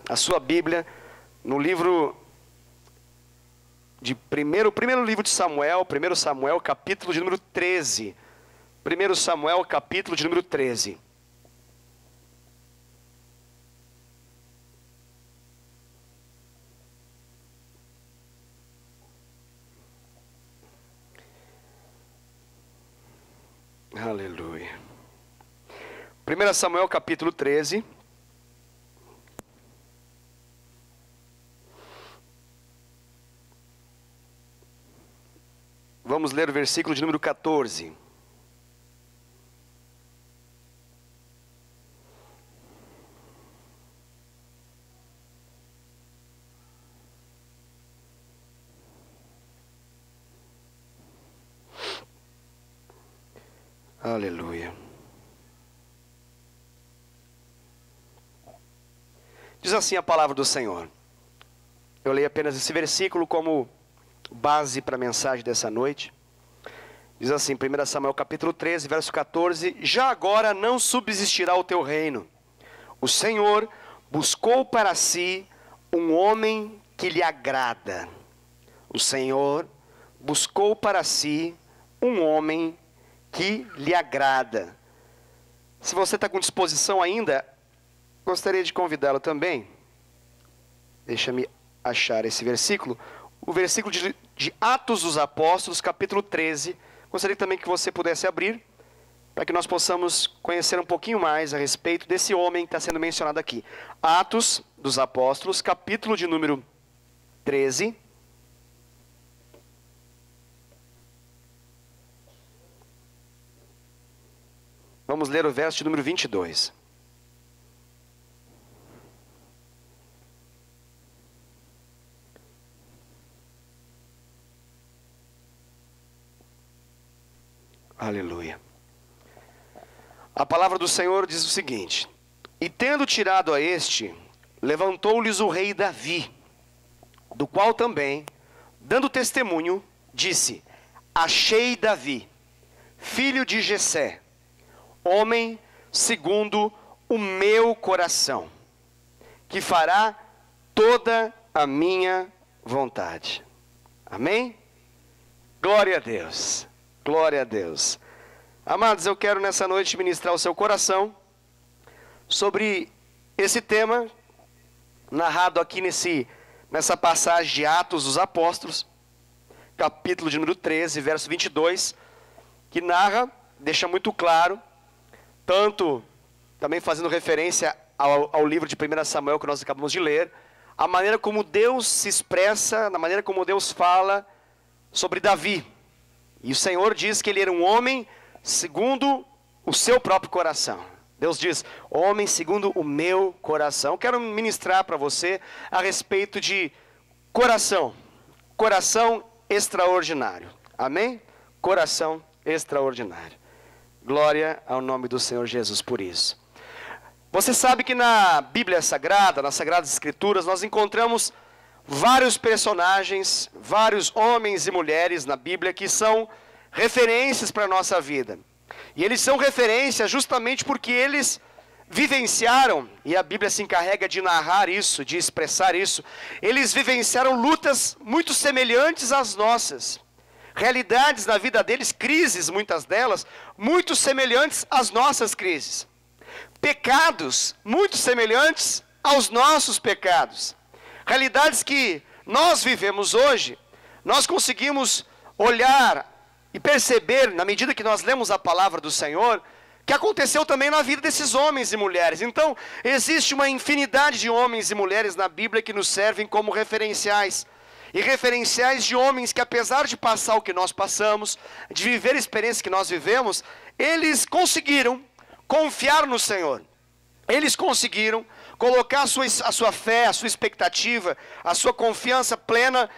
a sua Bíblia no livro de o primeiro livro de Samuel, 1 Samuel, capítulo de número 13. 1 Samuel, capítulo de número 13. Aleluia. 1 Samuel, capítulo 13. Vamos ler o versículo de número 14. Aleluia. Diz assim a palavra do Senhor. Eu leio apenas esse versículo como base para a mensagem dessa noite. Diz assim, 1 Samuel capítulo 13, verso 14: Já agora não subsistirá o teu reino. O Senhor buscou para si um homem que lhe agrada. O Senhor buscou para si um homem que lhe agrada. Se você está com disposição ainda, gostaria de convidá-lo também. Deixa-me achar esse versículo. O versículo de Atos dos Apóstolos, capítulo 13. Gostaria também que você pudesse abrir, para que nós possamos conhecer um pouquinho mais a respeito desse homem que está sendo mencionado aqui. Atos dos Apóstolos, capítulo de número 13. Vamos ler o verso de número 22. Aleluia. A palavra do Senhor diz o seguinte: E tendo tirado a este, levantou-lhes o rei Davi, do qual também, dando testemunho, disse: Achei Davi, filho de Jessé, homem segundo o meu coração, que fará toda a minha vontade. Amém? Glória a Deus. Glória a Deus. Amados, eu quero nessa noite ministrar ao seu coração sobre esse tema narrado aqui nessa passagem de Atos dos Apóstolos, capítulo de número 13, verso 22, que narra, deixa muito claro, tanto também fazendo referência ao livro de 1 Samuel que nós acabamos de ler, a maneira como Deus se expressa, na maneira como Deus fala sobre Davi. E o Senhor diz que ele era um homem segundo o seu próprio coração. Deus diz, homem segundo o meu coração. Quero ministrar para você a respeito de coração. Coração extraordinário. Amém? Coração extraordinário. Glória ao nome do Senhor Jesus por isso. Você sabe que na Bíblia Sagrada, nas Sagradas Escrituras, nós encontramos vários personagens, vários homens e mulheres na Bíblia que são referências para a nossa vida. E eles são referências justamente porque eles vivenciaram, e a Bíblia se encarrega de narrar isso, de expressar isso, eles vivenciaram lutas muito semelhantes às nossas. Realidades na vida deles, crises, muitas delas, muito semelhantes às nossas crises. Pecados muito semelhantes aos nossos pecados. Realidades que nós vivemos hoje, nós conseguimos olhar e perceber, na medida que nós lemos a palavra do Senhor, que aconteceu também na vida desses homens e mulheres. Então, existe uma infinidade de homens e mulheres na Bíblia que nos servem como referenciais. E referenciais de homens que, apesar de passar o que nós passamos, de viver a experiência que nós vivemos, eles conseguiram confiar no Senhor. Eles conseguiram colocar a sua fé, a sua expectativa, a sua confiança plena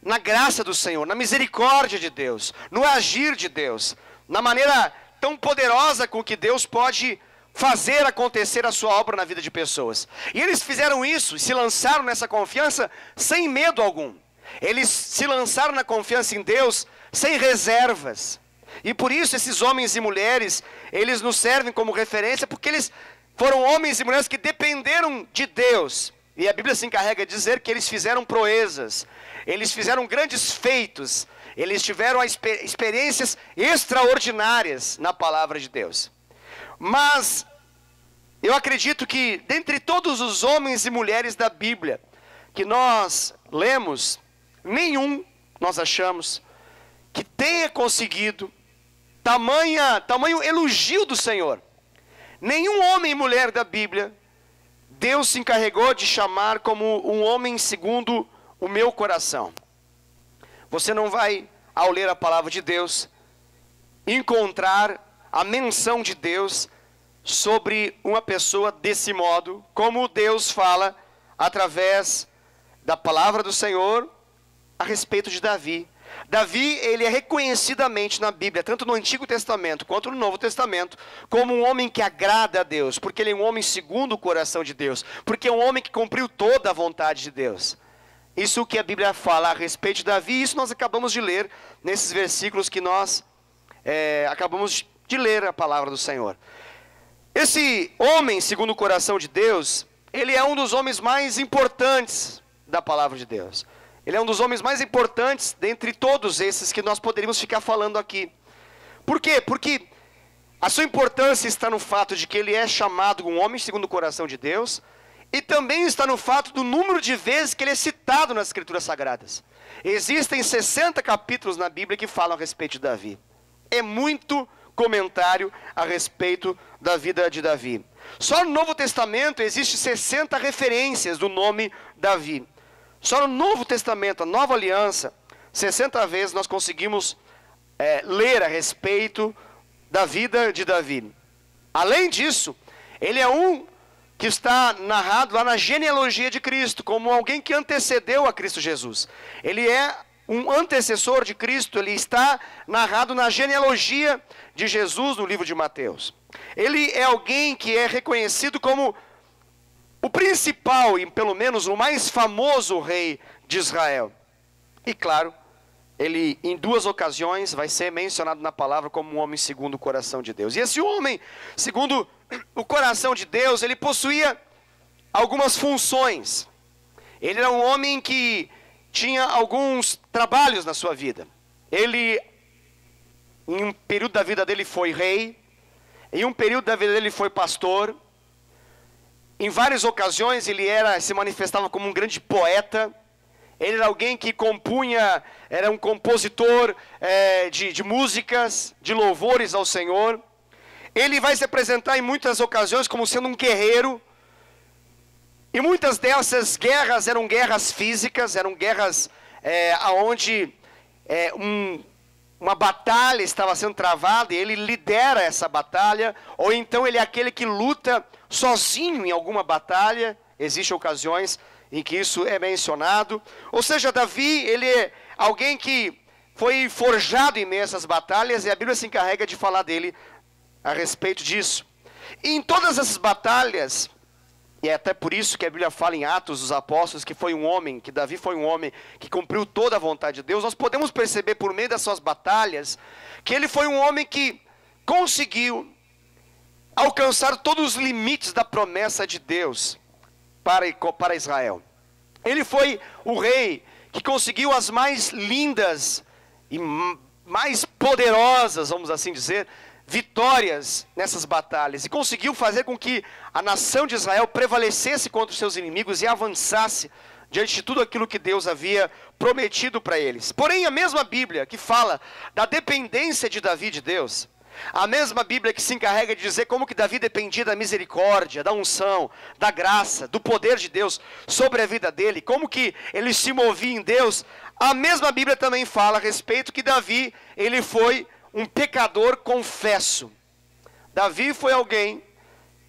na graça do Senhor, na misericórdia de Deus, no agir de Deus, na maneira tão poderosa com que Deus pode fazer acontecer a sua obra na vida de pessoas. E eles fizeram isso, se lançaram nessa confiança sem medo algum. Eles se lançaram na confiança em Deus sem reservas. E por isso esses homens e mulheres, eles nos servem como referência, porque eles foram homens e mulheres que dependeram de Deus. e a Bíblia se encarrega de dizer que eles fizeram proezas, eles fizeram grandes feitos, eles tiveram experiências extraordinárias na palavra de Deus. Mas eu acredito que dentre todos os homens e mulheres da Bíblia que nós lemos, nenhum nós achamos que tenha conseguido tamanho elogio do Senhor. Nenhum homem e mulher da Bíblia Deus se encarregou de chamar como um homem segundo o meu coração. Você não vai, ao ler a palavra de Deus, encontrar a menção de Deus sobre uma pessoa desse modo, como Deus fala através da palavra do Senhor a respeito de Davi. Davi, ele é reconhecidamente na Bíblia, tanto no Antigo Testamento quanto no Novo Testamento, como um homem que agrada a Deus, porque ele é um homem segundo o coração de Deus, porque é um homem que cumpriu toda a vontade de Deus. Isso que a Bíblia fala a respeito de Davi, isso nós acabamos de ler nesses versículos que nós acabamos de ler a palavra do Senhor. Esse homem segundo o coração de Deus, ele é um dos homens mais importantes da palavra de Deus. Ele é um dos homens mais importantes dentre todos esses que nós poderíamos ficar falando aqui. Por quê? Porque a sua importância está no fato de que ele é chamado um homem segundo o coração de Deus, e também está no fato do número de vezes que ele é citado nas Escrituras Sagradas. Existem 60 capítulos na Bíblia que falam a respeito de Davi. É muito comentário a respeito da vida de Davi. Só no Novo Testamento existe 60 referências do nome Davi. Só no Novo Testamento, a Nova Aliança, 60 vezes nós conseguimos ler a respeito da vida de Davi. Além disso, ele é um que está narrado lá na genealogia de Cristo, como alguém que antecedeu a Cristo Jesus. Ele é um antecessor de Cristo, ele está narrado na genealogia de Jesus no livro de Mateus. Ele é alguém que é reconhecido como o principal e pelo menos o mais famoso rei de Israel. E claro, ele em 2 ocasiões vai ser mencionado na palavra como um homem segundo o coração de Deus. E esse homem, segundo o coração de Deus, ele possuía algumas funções. Ele era um homem que tinha alguns trabalhos na sua vida. Ele, em um período da vida dele, foi rei. Em um período da vida dele, foi pastor. Em várias ocasiões ele se manifestava como um grande poeta. Ele era alguém que compunha, era um compositor de músicas, de louvores ao Senhor. Ele vai se apresentar em muitas ocasiões como sendo um guerreiro. E muitas dessas guerras eram guerras físicas, eram guerras onde uma batalha estava sendo travada e ele lidera essa batalha, ou então ele é aquele que luta sozinho em alguma batalha. Existem ocasiões em que isso é mencionado. Ou seja, Davi, ele é alguém que foi forjado em meio a essas batalhas, e a Bíblia se encarrega de falar dele a respeito disso. E em todas essas batalhas, e é até por isso que a Bíblia fala em Atos dos Apóstolos, que Davi foi um homem que cumpriu toda a vontade de Deus, nós podemos perceber por meio das suas batalhas, que ele foi um homem que conseguiu alcançar todos os limites da promessa de Deus para Israel. Ele foi o rei que conseguiu as mais lindas e mais poderosas, vamos assim dizer, vitórias nessas batalhas, e conseguiu fazer com que a nação de Israel prevalecesse contra os seus inimigos e avançasse diante de tudo aquilo que Deus havia prometido para eles. Porém, a mesma Bíblia que fala da dependência de Davi de Deus, a mesma Bíblia que se encarrega de dizer como que Davi dependia da misericórdia, da unção, da graça, do poder de Deus sobre a vida dele, como que ele se movia em Deus, a mesma Bíblia também fala a respeito que Davi, ele foi um pecador confesso. Davi foi alguém,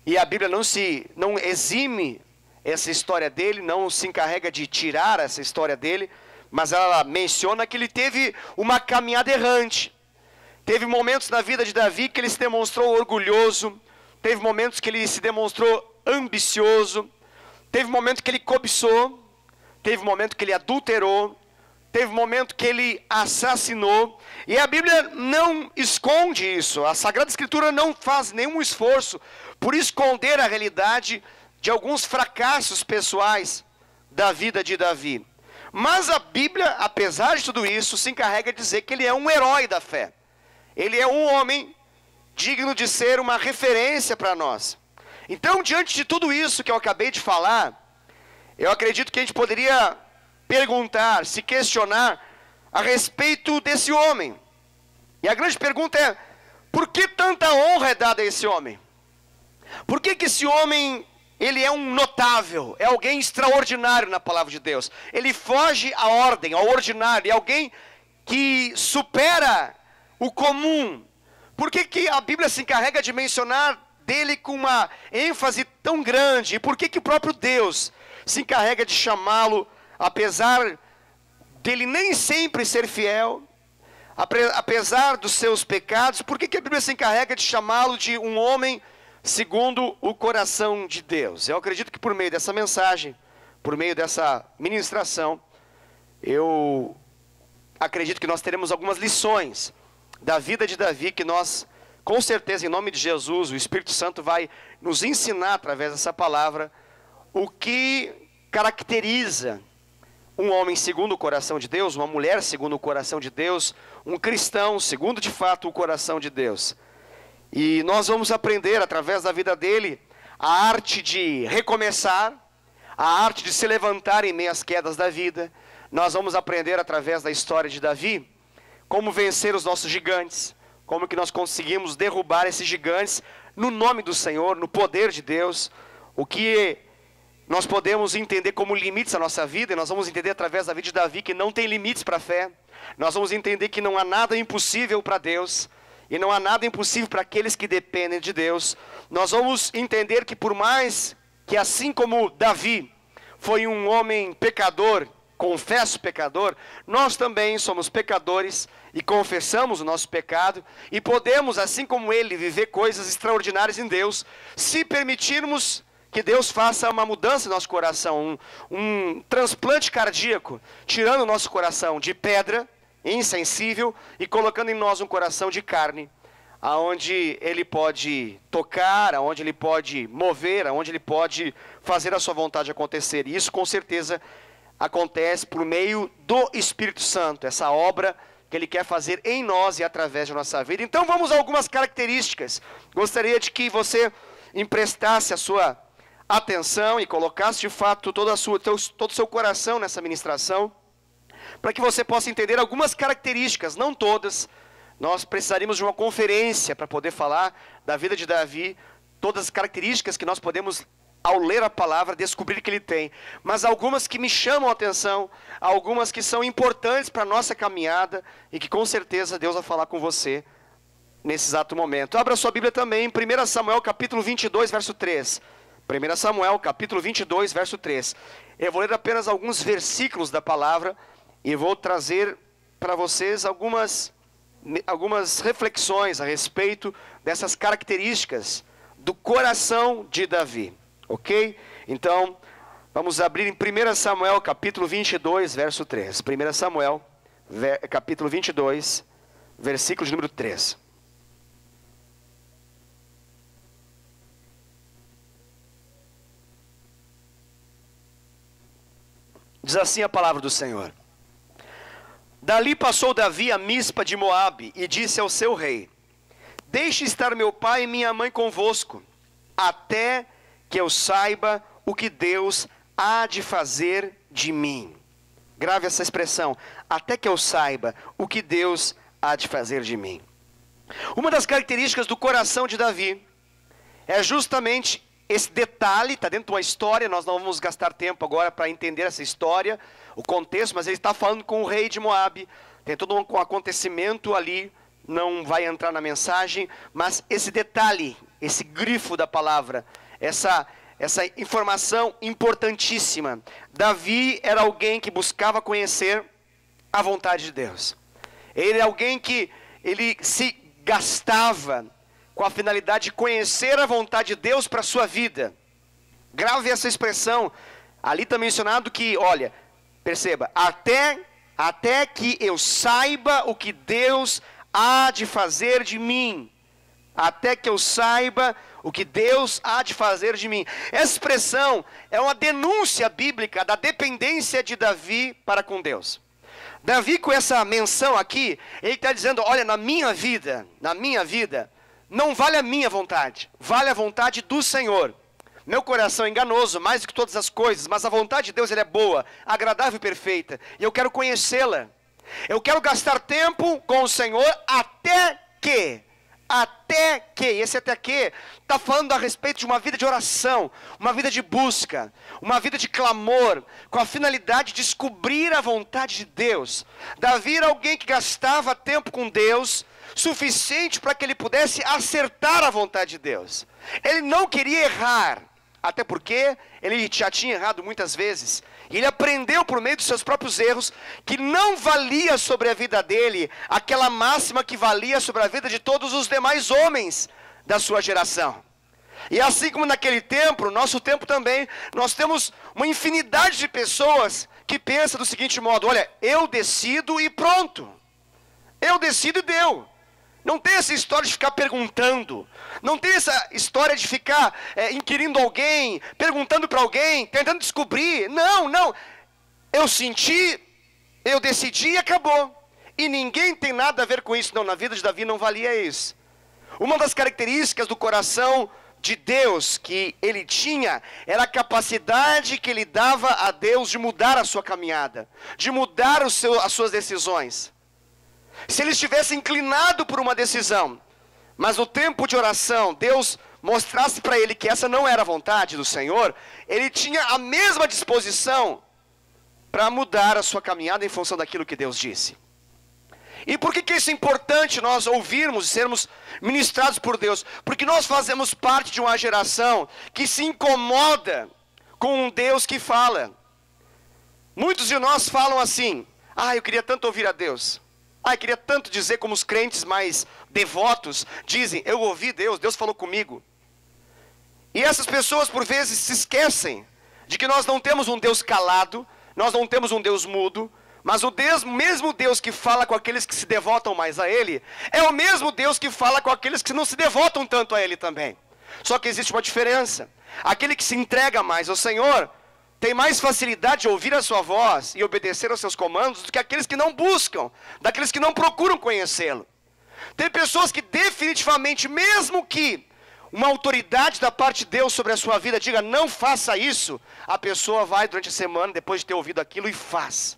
e a Bíblia não exime essa história dele, não se encarrega de tirar essa história dele, mas ela menciona que ele teve uma caminhada errante. Teve momentos na vida de Davi que ele se demonstrou orgulhoso, teve momentos que ele se demonstrou ambicioso, teve momento que ele cobiçou, teve momento que ele adulterou, teve momento que ele assassinou, e a Bíblia não esconde isso. A Sagrada Escritura não faz nenhum esforço por esconder a realidade de alguns fracassos pessoais da vida de Davi. Mas a Bíblia, apesar de tudo isso, se encarrega de dizer que ele é um herói da fé. Ele é um homem digno de ser uma referência para nós. Então, diante de tudo isso que eu acabei de falar, eu acredito que a gente poderia perguntar, se questionar a respeito desse homem. E a grande pergunta é, por que tanta honra é dada a esse homem? Por que esse homem, ele é um notável, é alguém extraordinário na palavra de Deus? Ele foge à ordem, ao ordinário, é alguém que supera o comum. Por que a Bíblia se encarrega de mencionar dele com uma ênfase tão grande? E por que o próprio Deus se encarrega de chamá-lo, apesar dele nem sempre ser fiel, apesar dos seus pecados? Por que a Bíblia se encarrega de chamá-lo de um homem segundo o coração de Deus? Eu acredito que por meio dessa mensagem, por meio dessa ministração, eu acredito que nós teremos algumas lições da vida de Davi, que nós, com certeza, em nome de Jesus, o Espírito Santo vai nos ensinar através dessa palavra o que caracteriza um homem segundo o coração de Deus, uma mulher segundo o coração de Deus, um cristão segundo de fato o coração de Deus. E nós vamos aprender através da vida dele a arte de recomeçar, a arte de se levantar em meio às quedas da vida. Nós vamos aprender através da história de Davi como vencer os nossos gigantes, como que nós conseguimos derrubar esses gigantes no nome do Senhor, no poder de Deus, o que nós podemos entender como limites à nossa vida. E nós vamos entender através da vida de Davi que não tem limites para a fé. Nós vamos entender que não há nada impossível para Deus, e não há nada impossível para aqueles que dependem de Deus. Nós vamos entender que por mais que, assim como Davi foi um homem pecador, confesso pecador, nós também somos pecadores e confessamos o nosso pecado, e podemos, assim como ele, viver coisas extraordinárias em Deus, se permitirmos que Deus faça uma mudança no nosso coração, um transplante cardíaco, tirando o nosso coração de pedra, insensível, e colocando em nós um coração de carne, aonde ele pode tocar, aonde ele pode mover, aonde ele pode fazer a sua vontade acontecer. E isso com certeza acontece por meio do Espírito Santo, essa obra que ele quer fazer em nós e através da nossa vida. Então vamos a algumas características. Gostaria de que você emprestasse a sua atenção e colocasse de fato todo o seu coração nessa ministração, para que você possa entender algumas características, não todas. Nós precisaríamos de uma conferência para poder falar da vida de Davi, todas as características que nós podemos, ao ler a palavra, descobrir que ele tem. Mas algumas que me chamam a atenção, algumas que são importantes para a nossa caminhada, e que com certeza Deus vai falar com você nesse exato momento. Abra sua Bíblia também em 1 Samuel capítulo 22, verso 3. 1 Samuel capítulo 22, verso 3. Eu vou ler apenas alguns versículos da palavra, e vou trazer para vocês algumas reflexões a respeito dessas características do coração de Davi, ok? Então, vamos abrir em 1 Samuel capítulo 22, verso 3. 1 Samuel capítulo 22, versículo de número 3. Diz assim a palavra do Senhor: Dali passou Davi a Mispa de Moabe e disse ao seu rei: Deixe estar meu pai e minha mãe convosco, até que eu saiba o que Deus há de fazer de mim. Grave essa expressão: até que eu saiba o que Deus há de fazer de mim. Uma das características do coração de Davi é justamente esse detalhe. Está dentro de uma história, nós não vamos gastar tempo agora para entender essa história, o contexto, mas ele está falando com o rei de Moabe, tem todo um acontecimento ali, não vai entrar na mensagem, mas esse detalhe, esse grifo da palavra, essa informação importantíssima. Davi era alguém que buscava conhecer a vontade de Deus. Ele é alguém que ele se gastava com a finalidade de conhecer a vontade de Deus para a sua vida. Grave essa expressão. Ali está mencionado que, olha, perceba, até que eu saiba o que Deus há de fazer de mim. Até que eu saiba o que Deus há de fazer de mim. Essa expressão é uma denúncia bíblica da dependência de Davi para com Deus. Davi, com essa menção aqui, ele está dizendo, olha, na minha vida, não vale a minha vontade, vale a vontade do Senhor. Meu coração é enganoso, mais do que todas as coisas, mas a vontade de Deus ela é boa, agradável e perfeita, e eu quero conhecê-la. Eu quero gastar tempo com o Senhor até que, esse até que, está falando a respeito de uma vida de oração, uma vida de busca, uma vida de clamor, com a finalidade de descobrir a vontade de Deus. Davi era alguém que gastava tempo com Deus, suficiente para que ele pudesse acertar a vontade de Deus. Ele não queria errar, até porque ele já tinha errado muitas vezes. E ele aprendeu por meio dos seus próprios erros que não valia sobre a vida dele aquela máxima que valia sobre a vida de todos os demais homens da sua geração. E assim como naquele tempo, no nosso tempo também, nós temos uma infinidade de pessoas que pensam do seguinte modo: olha, eu decido e pronto. Eu decido e deu. Não tem essa história de ficar perguntando. Não tem essa história de ficar inquirindo alguém, perguntando para alguém, tentando descobrir. Não. Eu senti, eu decidi e acabou. E ninguém tem nada a ver com isso. Não, na vida de Davi não valia isso. Uma das características do coração de Deus que ele tinha era a capacidade que ele dava a Deus de mudar a sua caminhada, de mudar as suas decisões. Se ele estivesse inclinado por uma decisão, mas no tempo de oração, Deus mostrasse para ele que essa não era a vontade do Senhor, ele tinha a mesma disposição para mudar a sua caminhada em função daquilo que Deus disse. E por que isso é importante nós ouvirmos e sermos ministrados por Deus? Porque nós fazemos parte de uma geração que se incomoda com um Deus que fala. Muitos de nós falam assim: eu queria tanto ouvir a Deus. Eu queria tanto dizer como os crentes mais devotos dizem: eu ouvi Deus, Deus falou comigo. E essas pessoas por vezes se esquecem de que nós não temos um Deus calado, nós não temos um Deus mudo, mas o mesmo Deus que fala com aqueles que se devotam mais a Ele, é o mesmo Deus que fala com aqueles que não se devotam tanto a Ele também. Só que existe uma diferença. Aquele que se entrega mais ao Senhor tem mais facilidade de ouvir a sua voz e obedecer aos seus comandos do que aqueles que não buscam, daqueles que não procuram conhecê-lo. Tem pessoas que definitivamente, mesmo que uma autoridade da parte de Deus sobre a sua vida diga não faça isso, a pessoa vai durante a semana, depois de ter ouvido aquilo, e faz,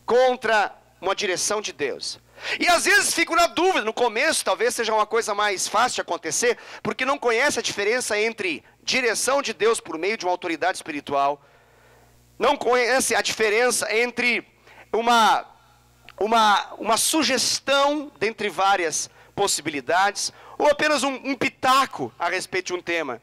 contra uma direção de Deus. E às vezes fico na dúvida, no começo talvez seja uma coisa mais fácil de acontecer, porque não conhece a diferença entre direção de Deus por meio de uma autoridade espiritual, não conhece a diferença entre uma sugestão dentre várias possibilidades, ou apenas um pitaco a respeito de um tema.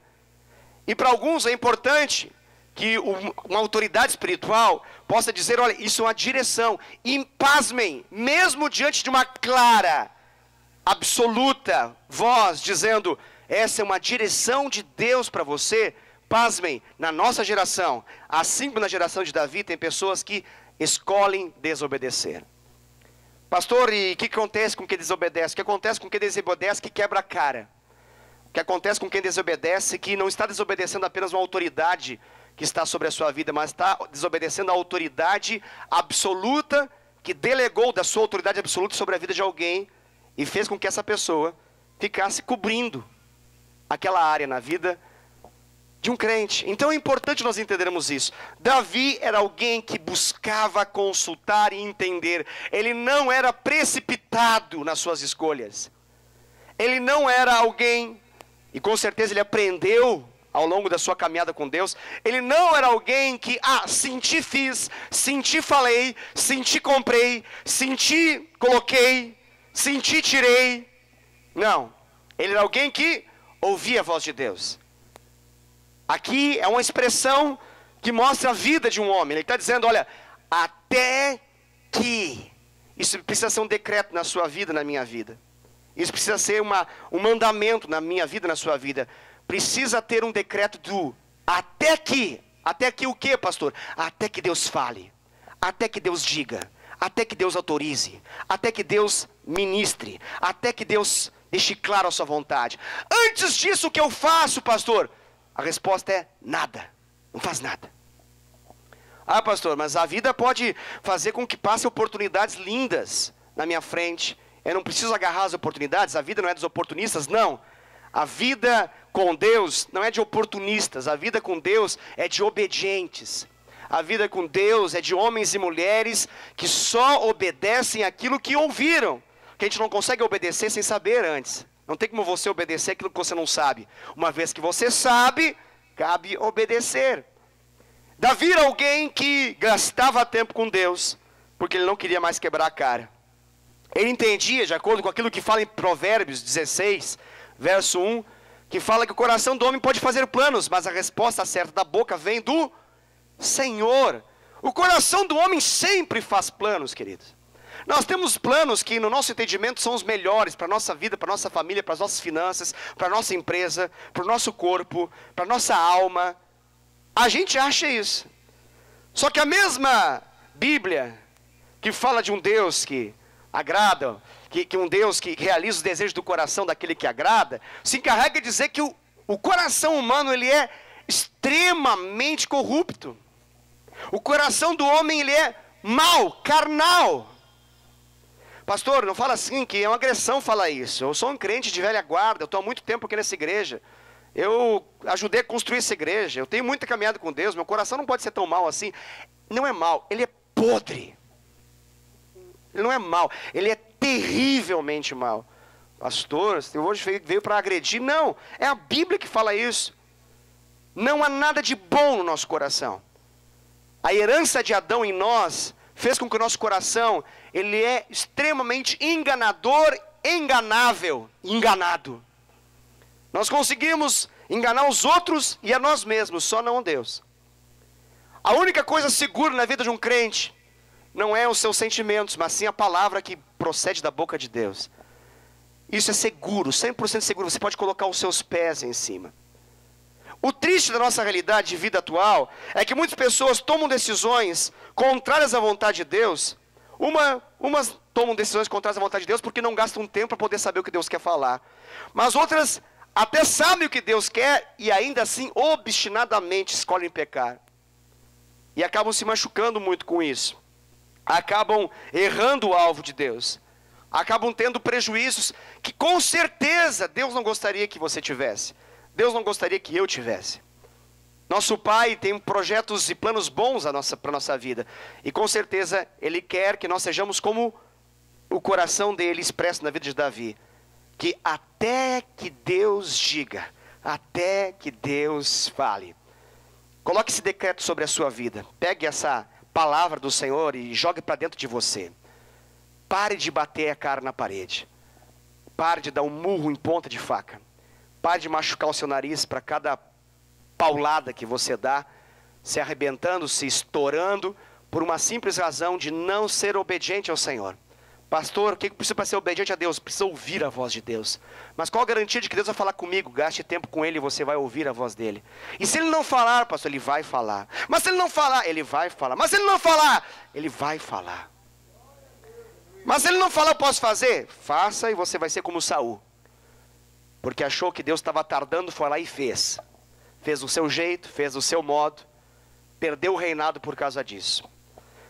E para alguns é importante que uma autoridade espiritual possa dizer: olha, isso é uma direção. E pasmem, mesmo diante de uma clara, absoluta voz dizendo: essa é uma direção de Deus para você, pasmem, na nossa geração, assim como na geração de Davi, tem pessoas que escolhem desobedecer. Pastor, e o que acontece com quem desobedece? O que acontece com quem desobedece que quebra a cara? O que acontece com quem desobedece que não está desobedecendo apenas uma autoridade que está sobre a sua vida, mas está desobedecendo a autoridade absoluta que delegou da sua autoridade absoluta sobre a vida de alguém e fez com que essa pessoa ficasse cobrindo aquela área na vida de um crente. Então é importante nós entendermos isso. Davi era alguém que buscava consultar e entender. Ele não era precipitado nas suas escolhas. Ele não era alguém, e com certeza ele aprendeu ao longo da sua caminhada com Deus, ele não era alguém que, senti fiz, senti falei, senti comprei, senti coloquei, senti tirei. Não, ele era alguém que ouvia a voz de Deus. Aqui é uma expressão que mostra a vida de um homem. Ele está dizendo: olha, até que. Isso precisa ser um decreto na sua vida, na minha vida. Isso precisa ser um mandamento na minha vida, na sua vida. Precisa ter um decreto do até que. Até que o quê, pastor? Até que Deus fale. Até que Deus diga. Até que Deus autorize. Até que Deus ministre. Até que Deus Deixe claro a sua vontade. Antes disso, o que eu faço, pastor? A resposta é nada. Não faz nada. Ah, pastor, mas a vida pode fazer com que passe oportunidades lindas na minha frente. Eu não preciso agarrar as oportunidades. A vida não é dos oportunistas, não. A vida com Deus não é de oportunistas. A vida com Deus é de obedientes. A vida com Deus é de homens e mulheres que só obedecem aquilo que ouviram. Que a gente não consegue obedecer sem saber antes. Não tem como você obedecer aquilo que você não sabe. Uma vez que você sabe, cabe obedecer. Davi era alguém que gastava tempo com Deus, porque ele não queria mais quebrar a cara. Ele entendia, de acordo com aquilo que fala em Provérbios 16, verso 1, que fala que o coração do homem pode fazer planos, mas a resposta certa da boca vem do Senhor. O coração do homem sempre faz planos, queridos. Nós temos planos que no nosso entendimento são os melhores para a nossa vida, para a nossa família, para as nossas finanças, para a nossa empresa, para o nosso corpo, para a nossa alma. A gente acha isso. Só que a mesma Bíblia que fala de um Deus que agrada, que um Deus que realiza os desejos do coração daquele que agrada, se encarrega de dizer que o coração humano ele é extremamente corrupto. O coração do homem ele é mau, carnal. Pastor, não fala assim, que é uma agressão falar isso. Eu sou um crente de velha guarda, eu estou há muito tempo aqui nessa igreja. Eu ajudei a construir essa igreja, eu tenho muita caminhada com Deus, meu coração não pode ser tão mau assim. Não é mau, ele é podre. Ele não é mau, ele é terrivelmente mau. Pastor, você hoje veio para agredir? Não, é a Bíblia que fala isso. Não há nada de bom no nosso coração. A herança de Adão em nós fez com que o nosso coração, ele é extremamente enganador, enganável, enganado. Nós conseguimos enganar os outros e a nós mesmos, só não Deus. A única coisa segura na vida de um crente não é os seus sentimentos, mas sim a palavra que procede da boca de Deus. Isso é seguro, 100% seguro, você pode colocar os seus pés em cima. O triste da nossa realidade de vida atual é que muitas pessoas tomam decisões contrárias à vontade de Deus. Umas tomam decisões contrárias à vontade de Deus porque não gastam tempo para poder saber o que Deus quer falar. Mas outras até sabem o que Deus quer e ainda assim obstinadamente escolhem pecar. E acabam se machucando muito com isso. Acabam errando o alvo de Deus. Acabam tendo prejuízos que com certeza Deus não gostaria que você tivesse. Deus não gostaria que eu tivesse. Nosso Pai tem projetos e planos bons para a nossa vida. E com certeza Ele quer que nós sejamos como o coração dele expresso na vida de Davi. Que até que Deus diga, até que Deus fale. Coloque esse decreto sobre a sua vida. Pegue essa palavra do Senhor e jogue para dentro de você. Pare de bater a cara na parede. Pare de dar um murro em ponta de faca. Pare de machucar o seu nariz para cada paulada que você dá, se arrebentando, se estourando, por uma simples razão de não ser obediente ao Senhor. Pastor, o que precisa para ser obediente a Deus? Precisa ouvir a voz de Deus. Mas qual a garantia de que Deus vai falar comigo? Gaste tempo com Ele e você vai ouvir a voz dEle. E se Ele não falar, pastor, Ele vai falar. Mas se Ele não falar, Ele vai falar. Mas se Ele não falar, Ele vai falar. Mas se Ele não falar, eu posso fazer? Faça e você vai ser como Saul. Porque achou que Deus estava tardando, foi lá e fez. Fez do seu jeito, fez do seu modo. Perdeu o reinado por causa disso.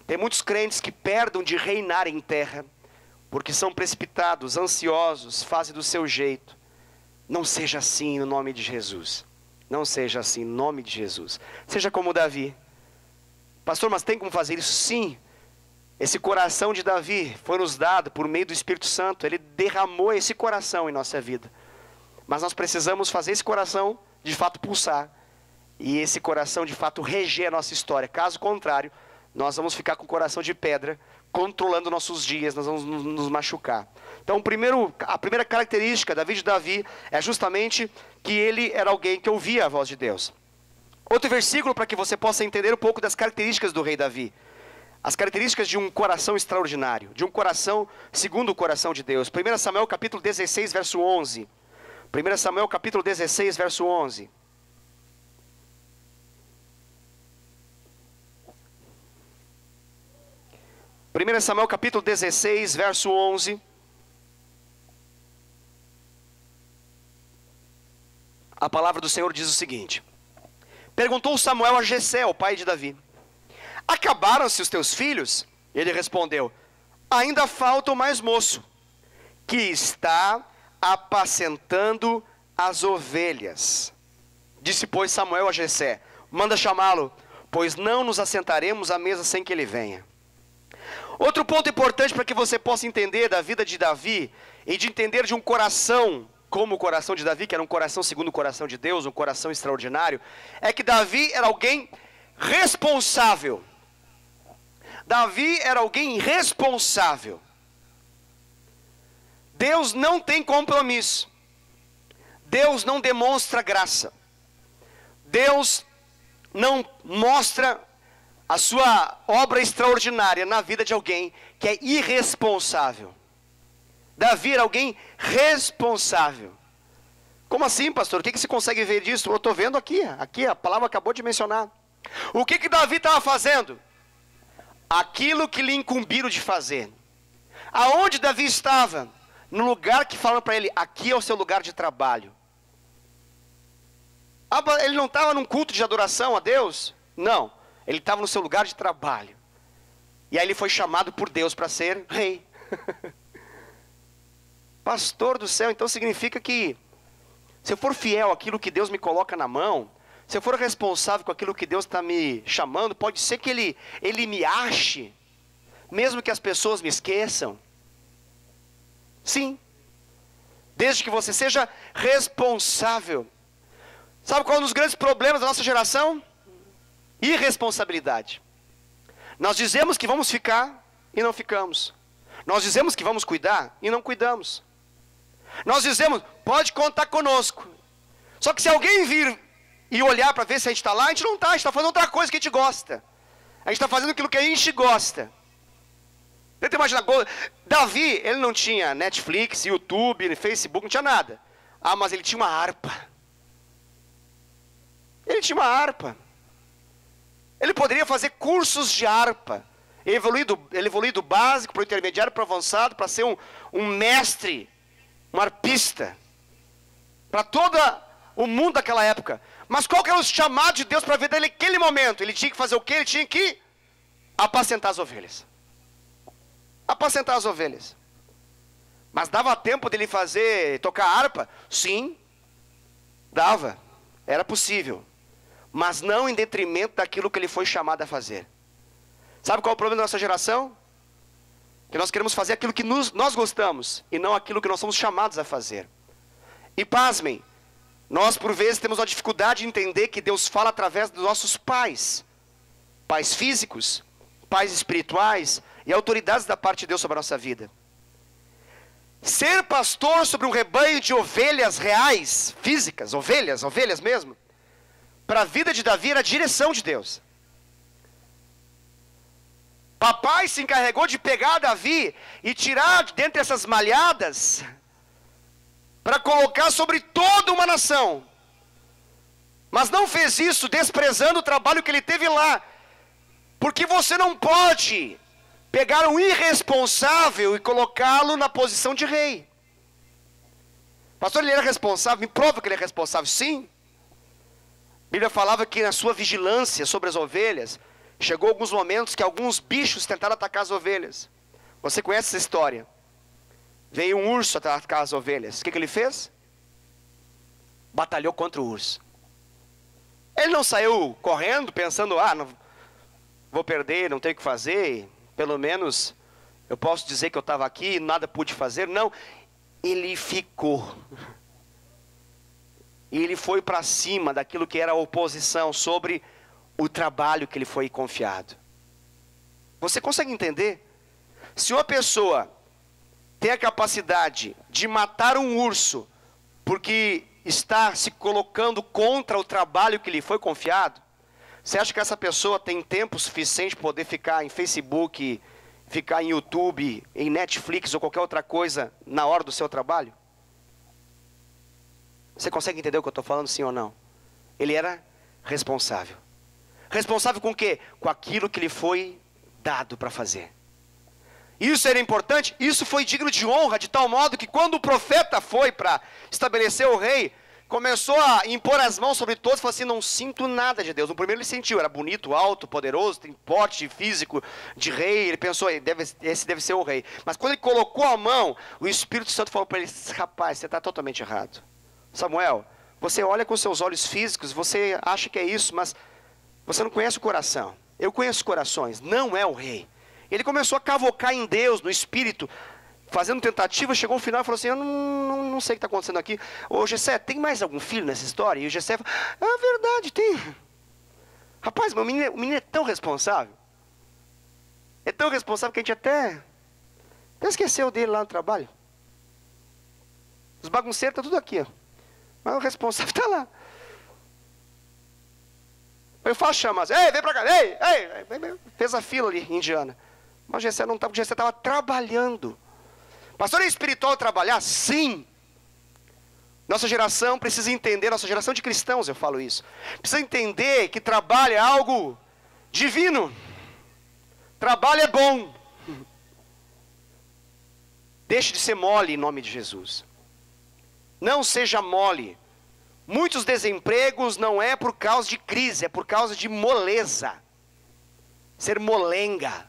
Tem muitos crentes que perdem de reinar em terra, porque são precipitados, ansiosos, fazem do seu jeito. Não seja assim no nome de Jesus. Não seja assim no nome de Jesus. Seja como Davi. Pastor, mas tem como fazer isso? Sim. Esse coração de Davi foi nos dado por meio do Espírito Santo. Ele derramou esse coração em nossa vida. Mas nós precisamos fazer esse coração de fato pulsar. E esse coração de fato reger a nossa história. Caso contrário, nós vamos ficar com o coração de pedra, controlando nossos dias, nós vamos nos machucar. Então a primeira característica da vida de Davi é justamente que ele era alguém que ouvia a voz de Deus. Outro versículo para que você possa entender um pouco das características do rei Davi. As características de um coração extraordinário, de um coração segundo o coração de Deus. 1 Samuel capítulo 16, verso 11. 1 Samuel capítulo 16, verso 11. Samuel capítulo 16, verso 11. palavra do Senhor diz o seguinte: perguntou Samuel a Jessé, o pai de Davi: acabaram-se os teus filhos? Ele respondeu: ainda falta o mais moço, que está apacentando as ovelhas. Disse, pois, Samuel a Jessé: manda chamá-lo, pois não nos assentaremos à mesa sem que ele venha. Outro ponto importante para que você possa entender da vida de Davi, e de entender de um coração como o coração de Davi, que era um coração segundo o coração de Deus, um coração extraordinário, é que Davi era alguém responsável. Davi era alguém responsável. Deus não tem compromisso. Deus não demonstra graça. Deus não mostra a sua obra extraordinária na vida de alguém que é irresponsável. Davi era alguém responsável. Como assim, pastor? O que você consegue ver disso? Eu estou vendo aqui a palavra acabou de mencionar. O que Davi estava fazendo? Aquilo que lhe incumbiram de fazer. Aonde Davi estava? No lugar que falaram para ele: aqui é o seu lugar de trabalho. Ele não estava num culto de adoração a Deus? Não, ele estava no seu lugar de trabalho. E aí ele foi chamado por Deus para ser rei. Pastor do céu, então significa que se eu for fiel àquilo que Deus me coloca na mão, se eu for responsável com aquilo que Deus está me chamando, pode ser que Ele me ache, mesmo que as pessoas me esqueçam. Sim, desde que você seja responsável. Sabe qual é um dos grandes problemas da nossa geração? Irresponsabilidade. Nós dizemos que vamos ficar e não ficamos. Nós dizemos que vamos cuidar e não cuidamos. Nós dizemos: pode contar conosco. Só que se alguém vir e olhar para ver se a gente está lá, a gente não está. A gente está fazendo outra coisa que a gente gosta. A gente está fazendo aquilo que a gente gosta. Tenta imaginar, Davi, ele não tinha Netflix, YouTube, Facebook, não tinha nada. Ah, mas ele tinha uma harpa. Ele tinha uma harpa. Ele poderia fazer cursos de harpa. Ele evoluiu do básico para o intermediário, para o avançado, para ser um mestre, um arpista. Para todo o mundo daquela época. Mas qual que era o chamado de Deus para a vida dele naquele momento? Ele tinha que fazer o quê? Ele tinha que apacentar as ovelhas. Apacentar as ovelhas. Mas dava tempo dele tocar harpa? Sim, dava. Era possível. Mas não em detrimento daquilo que ele foi chamado a fazer. Sabe qual é o problema da nossa geração? Que nós queremos fazer aquilo que nós gostamos e não aquilo que nós somos chamados a fazer. E pasmem, nós por vezes temos uma dificuldade de entender que Deus fala através dos nossos pais. Pais físicos, pais espirituais e autoridades da parte de Deus sobre a nossa vida. Ser pastor sobre um rebanho de ovelhas reais, físicas, ovelhas mesmo, para a vida de Davi era a direção de Deus. Papai se encarregou de pegar Davi e tirar dentre essas malhadas para colocar sobre toda uma nação. Mas não fez isso desprezando o trabalho que ele teve lá. Porque você não pode pegar um irresponsável e colocá-lo na posição de rei. Pastor, ele era responsável? Me prova que ele é responsável. Sim. A Bíblia falava que na sua vigilância sobre as ovelhas, chegou alguns momentos que alguns bichos tentaram atacar as ovelhas. Você conhece essa história? Veio um urso atacar as ovelhas. O que ele fez? Batalhou contra o urso. Ele não saiu correndo pensando: não vou perder, não tenho o que fazer, pelo menos eu posso dizer que eu estava aqui e nada pude fazer. Não, ele ficou. E ele foi para cima daquilo que era a oposição sobre o trabalho que lhe foi confiado. Você consegue entender? Se uma pessoa tem a capacidade de matar um urso porque está se colocando contra o trabalho que lhe foi confiado, você acha que essa pessoa tem tempo suficiente para poder ficar em Facebook, ficar em YouTube, em Netflix ou qualquer outra coisa na hora do seu trabalho? Você consegue entender o que eu estou falando, sim ou não? Ele era responsável. Responsável com o quê? Com aquilo que lhe foi dado para fazer. Isso era importante, isso foi digno de honra, de tal modo que quando o profeta foi para estabelecer o rei, começou a impor as mãos sobre todos e falou assim, não sinto nada de Deus. No primeiro ele sentiu, era bonito, alto, poderoso, tem porte físico de rei, ele pensou, esse deve ser o rei. Mas quando ele colocou a mão, o Espírito Santo falou para ele, rapaz, você está totalmente errado. Samuel, você olha com seus olhos físicos, você acha que é isso, mas você não conhece o coração. Eu conheço corações, não é o rei. Ele começou a cavocar em Deus, no Espírito, fazendo tentativa, chegou no final e falou assim, eu não sei o que está acontecendo aqui. Ô Jessé, tem mais algum filho nessa história? E o Jessé falou, é verdade, tem. Rapaz, o menino é tão responsável. É tão responsável que a gente até esqueceu dele lá no trabalho. Os bagunceiros estão tudo aqui, ó. Mas o responsável está lá. Eu faço chamas, ei, vem pra cá, ei. Fez a fila ali, indiana. Mas o Jessé não estava, o Jessé estava trabalhando. Pastor, é espiritual trabalhar? Sim. Nossa geração precisa entender, nossa geração de cristãos, eu falo isso. Precisa entender que trabalho é algo divino. Trabalho é bom. Deixe de ser mole em nome de Jesus. Não seja mole. Muitos desempregos não é por causa de crise, é por causa de moleza. Ser molenga.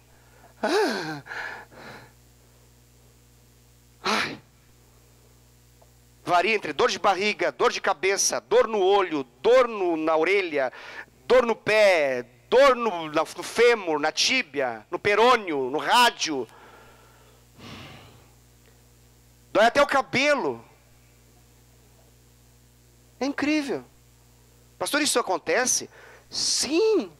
Varia entre dor de barriga, dor de cabeça, dor no olho, dor na orelha, dor no pé, dor no fêmur, na tíbia, no perônio, no rádio. Dói até o cabelo. É incrível. Pastor, isso acontece? Sim.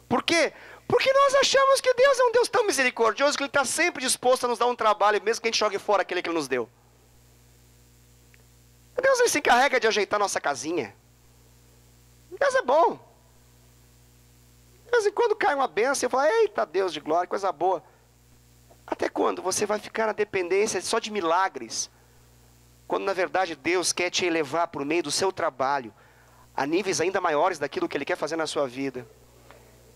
Por quê? Porque nós achamos que Deus é um Deus tão misericordioso que Ele está sempre disposto a nos dar um trabalho, mesmo que a gente jogue fora aquele que Ele nos deu. Deus Ele se encarrega de ajeitar nossa casinha. Deus é bom. De vez em quando cai uma bênção e eu falo, eita Deus de glória, coisa boa. Até quando você vai ficar na dependência só de milagres? Quando na verdade Deus quer te elevar por meio do seu trabalho a níveis ainda maiores daquilo que Ele quer fazer na sua vida.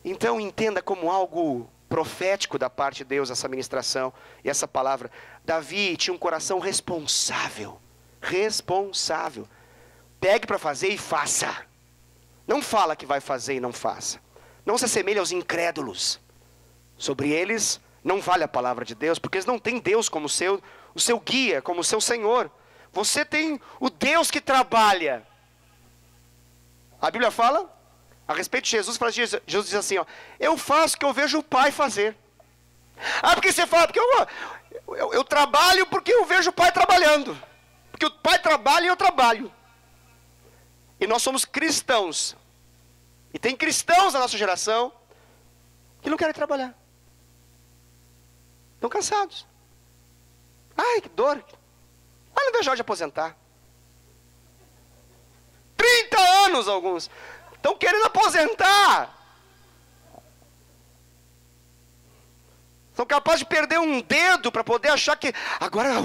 Então entenda como algo profético da parte de Deus essa ministração e essa palavra. Davi tinha um coração responsável. Responsável. Pegue para fazer e faça. Não fala que vai fazer e não faça. Não se assemelhe aos incrédulos. Sobre eles não vale a palavra de Deus, porque eles não têm Deus como o seu guia, como o seu Senhor. Você tem o Deus que trabalha. A Bíblia fala a respeito de Jesus, Jesus diz assim, ó, eu faço o que eu vejo o Pai fazer. Ah, porque você fala, porque eu trabalho porque eu vejo o Pai trabalhando. Porque o Pai trabalha e eu trabalho. E nós somos cristãos. E tem cristãos na nossa geração que não querem trabalhar. Estão cansados. Ai, que dor. Não vejo a hora de aposentar. 30 anos alguns. Estão querendo aposentar. São capazes de perder um dedo para poder achar que agora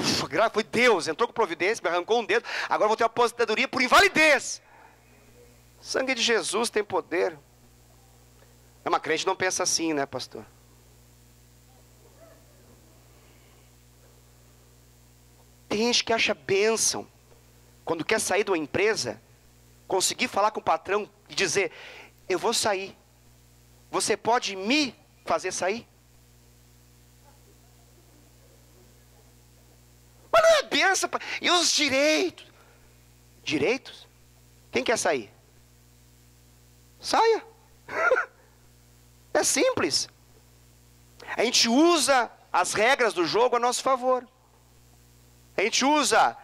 foi Deus, entrou com providência, me arrancou um dedo, agora vou ter uma aposentadoria por invalidez. O sangue de Jesus tem poder. Uma crente não pensa assim, né, pastor? Tem gente que acha bênção, quando quer sair de uma empresa, conseguir falar com o patrão e dizer, eu vou sair, você pode me fazer sair? Mas não é bênção, e os direitos? Direitos? Quem quer sair? Saia. É simples. A gente usa as regras do jogo a nosso favor. A gente usa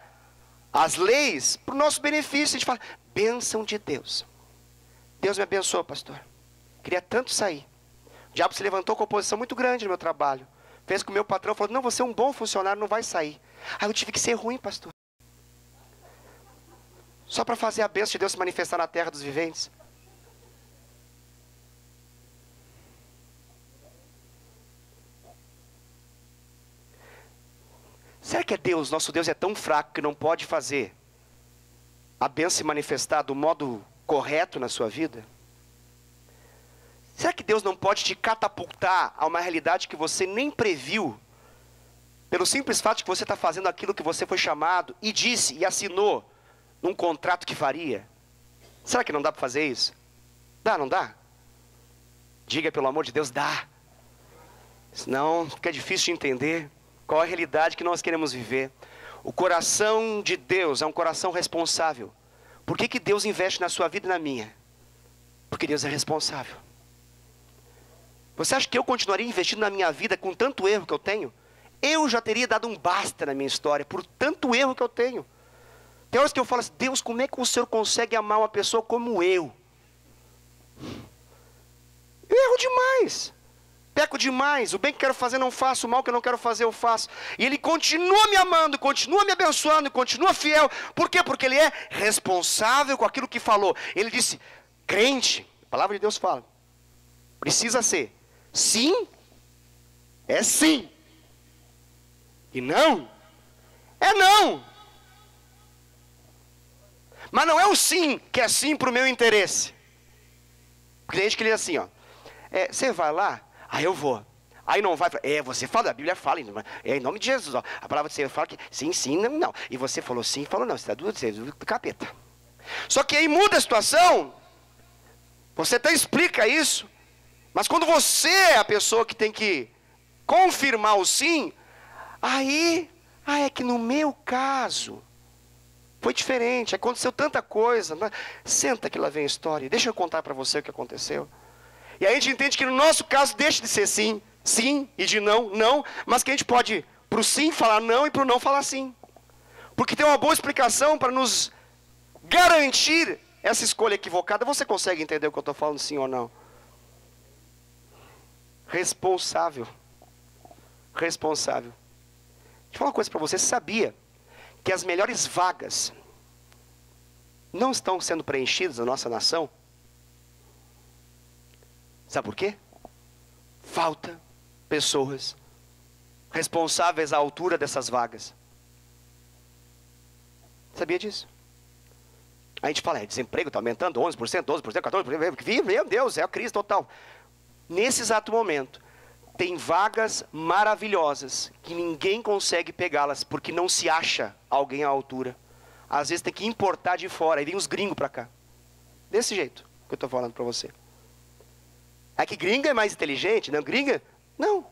as leis para o nosso benefício. A gente fala, bênção de Deus. Deus me abençoou, pastor. Queria tanto sair. O diabo se levantou com oposição muito grande no meu trabalho. Fez com que o meu patrão falou, não, você é um bom funcionário, não vai sair. Aí eu tive que ser ruim, pastor. Só para fazer a bênção de Deus se manifestar na terra dos viventes. Será que Deus, nosso Deus é tão fraco que não pode fazer a bênção se manifestar do modo correto na sua vida? Será que Deus não pode te catapultar a uma realidade que você nem previu, pelo simples fato de que você está fazendo aquilo que você foi chamado e disse e assinou num contrato que faria? Será que não dá para fazer isso? Dá, não dá? Diga, pelo amor de Deus, dá. Senão fica difícil de entender qual é a realidade que nós queremos viver. O coração de Deus é um coração responsável. Por que Deus investe na sua vida e na minha? Porque Deus é responsável. Você acha que eu continuaria investindo na minha vida com tanto erro que eu tenho? Eu já teria dado um basta na minha história, por tanto erro que eu tenho. Tem horas que eu falo assim, Deus, como é que o Senhor consegue amar uma pessoa como eu? Eu erro demais. Peco demais. O bem que quero fazer não faço, o mal que eu não quero fazer eu faço. E Ele continua me amando, continua me abençoando, continua fiel. Por quê? Porque Ele é responsável com aquilo que falou. Ele disse, crente, a palavra de Deus fala, precisa ser sim, é sim. E não, é não. Mas não é o sim que é sim para o meu interesse. Porque tem gente que lê assim, ó. Você vai lá? Aí eu vou. Aí não vai. Você fala, a Bíblia fala, em nome de Jesus. Ó, a palavra do Senhor fala que sim, sim, não, não. E você falou sim, falou não. Você está do capeta. Só que aí muda a situação. Você até explica isso. Mas quando você é a pessoa que tem que confirmar o sim, aí é que no meu caso foi diferente, aconteceu tanta coisa. Senta que lá vem a história. Deixa eu contar para você o que aconteceu. E aí a gente entende que no nosso caso deixa de ser sim, sim, e de não, não. Mas que a gente pode para o sim falar não e para o não falar sim. Porque tem uma boa explicação para nos garantir essa escolha equivocada. Você consegue entender o que eu estou falando, sim ou não? Responsável. Responsável. Deixa eu falar uma coisa para você. Você sabia que as melhores vagas não estão sendo preenchidas na nossa nação? Sabe por quê? Falta pessoas responsáveis à altura dessas vagas. Sabia disso? A gente fala, desemprego está aumentando 11%, 12%, 14%. Meu Deus, é a crise total. Nesse exato momento, tem vagas maravilhosas que ninguém consegue pegá-las porque não se acha alguém à altura. Às vezes tem que importar de fora, aí vem os gringos para cá. Desse jeito que eu estou falando para você. É que gringa é mais inteligente, não? Gringa? Não.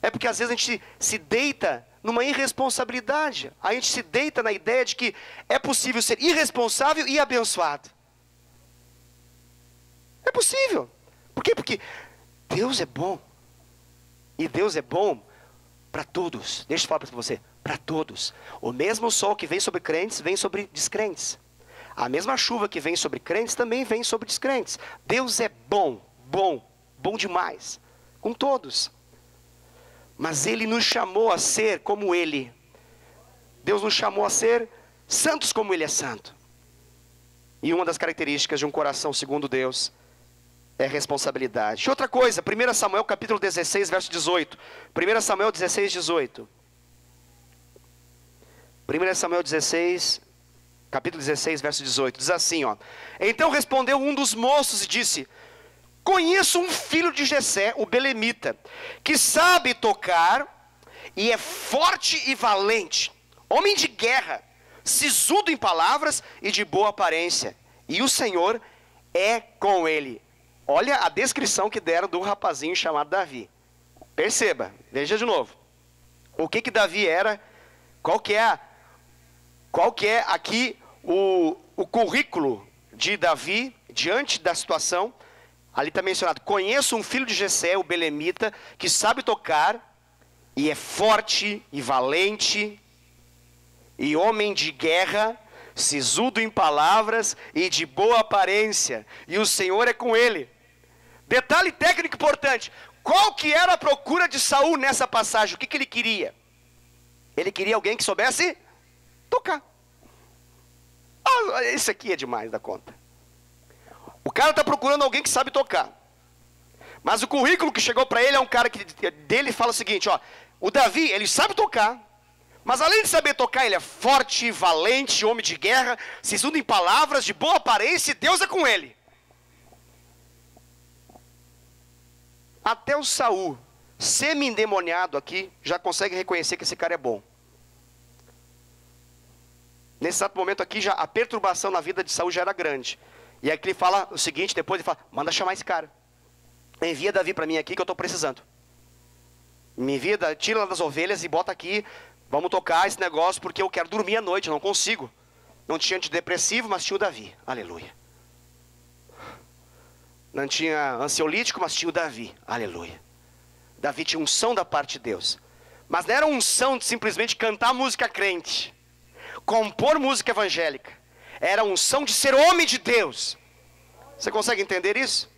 É porque às vezes a gente se deita numa irresponsabilidade. A gente se deita na ideia de que é possível ser irresponsável e abençoado. É possível. Por quê? Porque Deus é bom. E Deus é bom para todos. Deixa eu falar para você. Para todos. O mesmo sol que vem sobre crentes, vem sobre descrentes. A mesma chuva que vem sobre crentes, também vem sobre descrentes. Deus é bom. Bom demais. Com todos. Mas Ele nos chamou a ser como Ele. Deus nos chamou a ser santos como Ele é santo. E uma das características de um coração segundo Deus é responsabilidade. Outra coisa, 1 Samuel capítulo 16, verso 18. 1 Samuel 16, 18. 1 Samuel 16, capítulo 16, verso 18. Diz assim, ó. Então respondeu um dos moços e disse, conheço um filho de Jessé, o belemita, que sabe tocar e é forte e valente, homem de guerra, sisudo em palavras e de boa aparência. E o Senhor é com ele. Olha a descrição que deram do rapazinho chamado Davi. Perceba, veja de novo. O que Davi era, qual que é aqui o currículo de Davi diante da situação. Ali está mencionado, conheço um filho de Jessé, o belemita, que sabe tocar, e é forte e valente, e homem de guerra, sisudo em palavras e de boa aparência, e o Senhor é com ele. Detalhe técnico importante, qual que era a procura de Saul nessa passagem? O que ele queria? Ele queria alguém que soubesse tocar. Isso aqui é demais da conta. O cara está procurando alguém que sabe tocar. Mas o currículo que chegou para ele é um cara que dele fala o seguinte, ó. O Davi, ele sabe tocar. Mas além de saber tocar, ele é forte, valente, homem de guerra, sisudo em palavras, de boa aparência, e Deus é com ele. Até o Saul, semi-endemoniado aqui, já consegue reconhecer que esse cara é bom. Nesse exato momento aqui, já a perturbação na vida de Saul já era grande. E aqui ele fala o seguinte, depois ele fala, manda chamar esse cara. Envia Davi para mim aqui que eu estou precisando. Me envia, tira das ovelhas e bota aqui. Vamos tocar esse negócio porque eu quero dormir à noite, não consigo. Não tinha antidepressivo, mas tinha o Davi. Aleluia. Não tinha ansiolítico, mas tinha o Davi. Aleluia. Davi tinha unção da parte de Deus. Mas não era unção de simplesmente cantar música crente, compor música evangélica. Era unção de ser homem de Deus. Você consegue entender isso?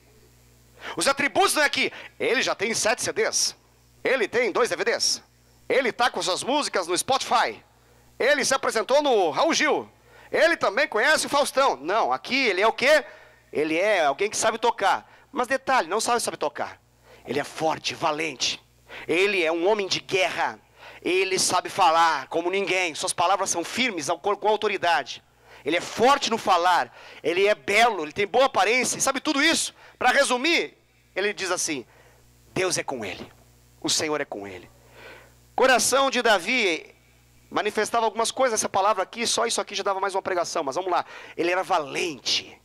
Os atributos não é que ele já tem 7 CDs. Ele tem 2 DVDs. Ele está com suas músicas no Spotify. Ele se apresentou no Raul Gil. Ele também conhece o Faustão. Não, aqui ele é o quê? Ele é alguém que sabe tocar. Mas detalhe, não sabe tocar. Ele é forte, valente. Ele é um homem de guerra. Ele sabe falar como ninguém. Suas palavras são firmes, com autoridade. Ele é forte no falar. Ele é belo, ele tem boa aparência. E sabe tudo isso? Para resumir, ele diz assim, Deus é com ele. O Senhor é com ele. Coração de Davi manifestava algumas coisas. Essa palavra aqui, só isso aqui já dava mais uma pregação. Mas vamos lá. Ele era valente.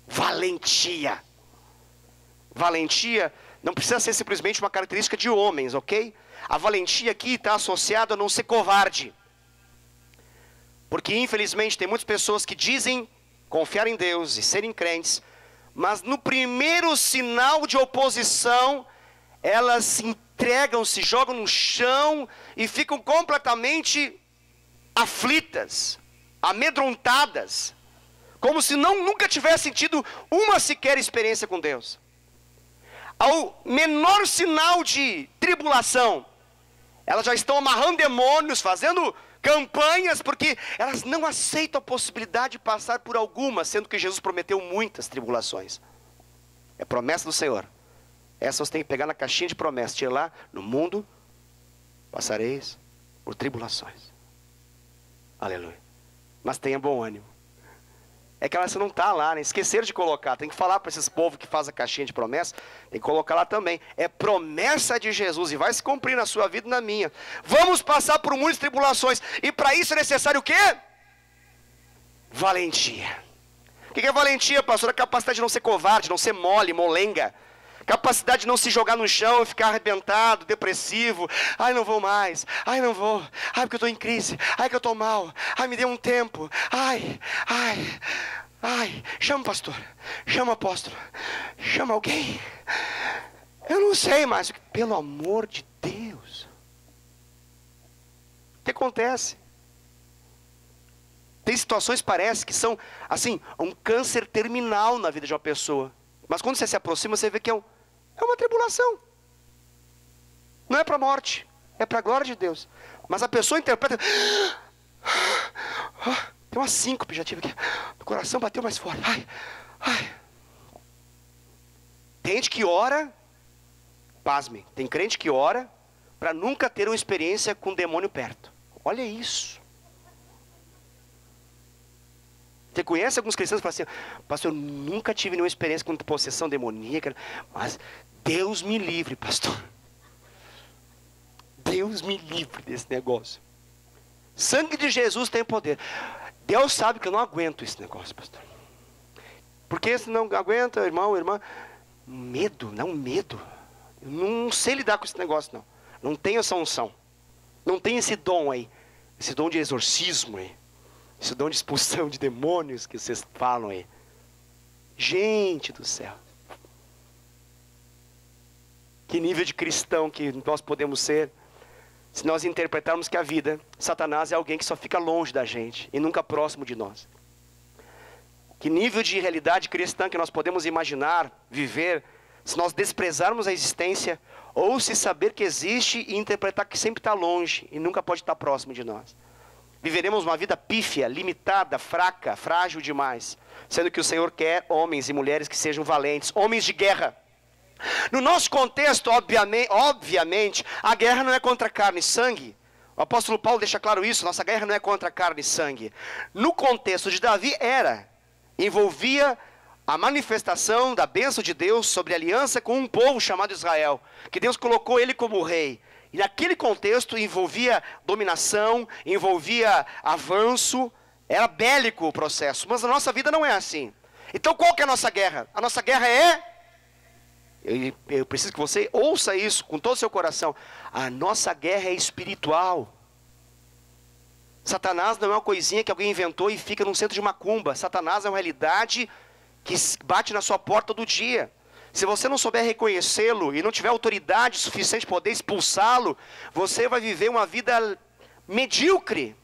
Valentia. Valentia não precisa ser simplesmente uma característica de homens, ok? A valentia aqui está associada a não ser covarde. Porque infelizmente tem muitas pessoas que dizem confiar em Deus e serem crentes, mas no primeiro sinal de oposição, elas se entregam, se jogam no chão e ficam completamente aflitas, amedrontadas, como se nunca tivessem tido uma sequer experiência com Deus. Ao menor sinal de tribulação, elas já estão amarrando demônios, fazendo campanhas, porque elas não aceitam a possibilidade de passar por alguma, sendo que Jesus prometeu muitas tribulações. É promessa do Senhor. Essa você tem que pegar na caixinha de promessa, tira lá, no mundo passareis por tribulações. Aleluia. Mas tenha bom ânimo. É que você não está lá, né? Esqueceram de colocar. Tem que falar para esses povos que fazem a caixinha de promessa. Tem que colocar lá também. É promessa de Jesus e vai se cumprir na sua vida e na minha. Vamos passar por muitas tribulações. E para isso é necessário o quê? Valentia. O que é valentia, pastor? A capacidade de não ser covarde, não ser mole, molenga. Capacidade de não se jogar no chão e ficar arrebentado, depressivo. Ai, não vou mais. Ai, não vou. Ai, porque eu estou em crise. Ai, que eu estou mal. Ai, me dê um tempo. Ai. Chama o pastor. Chama o apóstolo. Chama alguém. Eu não sei mais. Pelo amor de Deus. O que acontece? Tem situações, parece, que são, assim, um câncer terminal na vida de uma pessoa. Mas quando você se aproxima, você vê que é uma tribulação. Não é para a morte, é para a glória de Deus. Mas a pessoa interpreta, tem uma síncope, já tive aqui, o coração bateu mais forte. Tem gente que ora, pasmem, tem crente que ora para nunca ter uma experiência com o demônio perto. Olha isso. Você conhece alguns cristãos que falam assim, pastor, eu nunca tive nenhuma experiência com possessão demoníaca, mas Deus me livre, pastor. Deus me livre desse negócio. Sangue de Jesus tem poder. Deus sabe que eu não aguento esse negócio, pastor. Porque se não aguenta, irmão, irmã, medo. Eu não sei lidar com esse negócio, não. Não tenho essa unção. Não tenho esse dom aí. Esse dom de exorcismo aí. Esse dom de expulsão de demônios que vocês falam aí. Gente do céu. Que nível de cristão que nós podemos ser se nós interpretarmos que a vida, Satanás é alguém que só fica longe da gente e nunca próximo de nós. Que nível de realidade cristã que nós podemos imaginar, viver, se nós desprezarmos a existência ou se saber que existe e interpretar que sempre está longe e nunca pode estar próximo de nós. Viveremos uma vida pífia, limitada, fraca, frágil demais. Sendo que o Senhor quer homens e mulheres que sejam valentes, homens de guerra. No nosso contexto, obviamente, a guerra não é contra carne e sangue. O apóstolo Paulo deixa claro isso, nossa guerra não é contra carne e sangue. No contexto de Davi envolvia a manifestação da bênção de Deus sobre a aliança com um povo chamado Israel. Que Deus colocou ele como rei. E naquele contexto envolvia dominação, envolvia avanço, Era bélico o processo, mas a nossa vida não é assim. Então qual que é a nossa guerra? A nossa guerra é... Eu preciso que você ouça isso com todo o seu coração. A nossa guerra é espiritual. Satanás não é uma coisinha que alguém inventou e fica num centro de macumba. Satanás é uma realidade que bate na sua porta todo dia. Se você não souber reconhecê-lo e não tiver autoridade suficiente para poder expulsá-lo, você vai viver uma vida medíocre,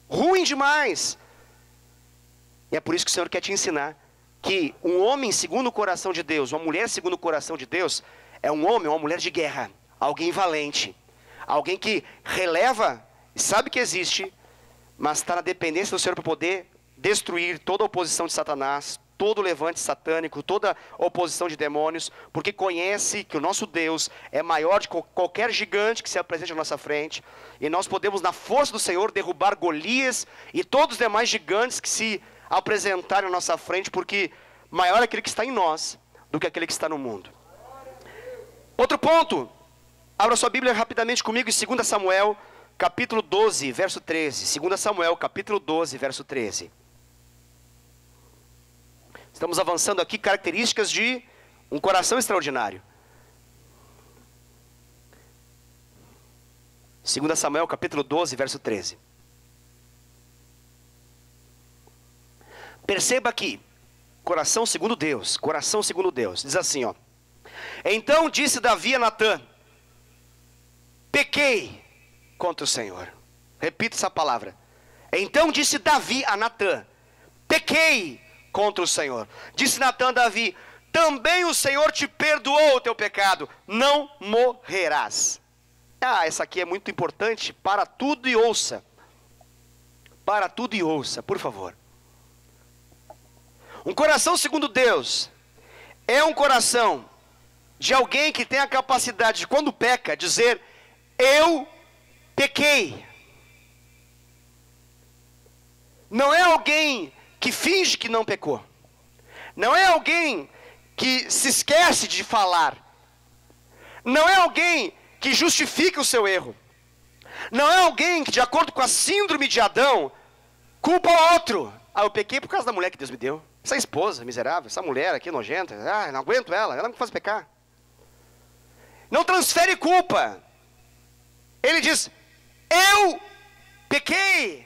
ruim demais. E é por isso que o Senhor quer te ensinar que um homem segundo o coração de Deus, uma mulher segundo o coração de Deus, é um homem ou uma mulher de guerra, alguém valente, alguém que releva, sabe que existe, mas está na dependência do Senhor para poder destruir toda a oposição de Satanás, todo o levante satânico, toda a oposição de demônios, porque conhece que o nosso Deus é maior de qualquer gigante que se apresente à nossa frente, e nós podemos, na força do Senhor, derrubar Golias e todos os demais gigantes que se apresentarem à nossa frente, porque maior é aquele que está em nós do que aquele que está no mundo. Outro ponto, abra sua Bíblia rapidamente comigo em 2 Samuel, capítulo 12, verso 13. 2 Samuel, capítulo 12, verso 13. Estamos avançando aqui, características de um coração extraordinário. 2 Samuel, capítulo 12, verso 13. Perceba aqui, coração segundo Deus, diz assim, ó. Então disse Davi a Natã: pequei contra o Senhor. Repita essa palavra. Então disse Davi a Natã: pequei contra o Senhor. Disse Natã a Davi: também o Senhor te perdoou o teu pecado, não morrerás. Essa aqui é muito importante. Para tudo e ouça. Para tudo e ouça, por favor. Um coração segundo Deus é um coração de alguém que tem a capacidade de, quando peca, dizer: eu pequei. Não é alguém que finge que não pecou. Não é alguém que se esquece de falar. Não é alguém que justifica o seu erro. Não é alguém que, de acordo com a síndrome de Adão, culpa o outro. Eu pequei por causa da mulher que Deus me deu. Essa esposa miserável, essa mulher aqui nojenta, não aguento ela me faz pecar. Não transfere culpa. Ele diz: eu pequei.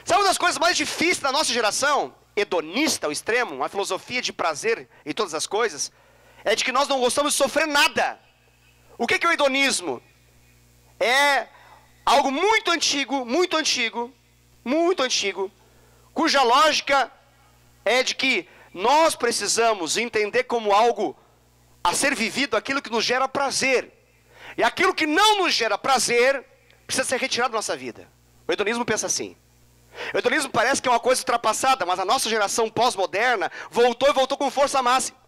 Sabe uma das coisas mais difíceis da nossa geração, hedonista ao extremo, uma filosofia de prazer em todas as coisas, é de que nós não gostamos de sofrer nada. O que é o hedonismo? É algo muito antigo, cuja lógica é de que nós precisamos entender como algo a ser vivido aquilo que nos gera prazer. E aquilo que não nos gera prazer precisa ser retirado da nossa vida. O hedonismo pensa assim. O hedonismo parece que é uma coisa ultrapassada, mas a nossa geração pós-moderna voltou com força máxima.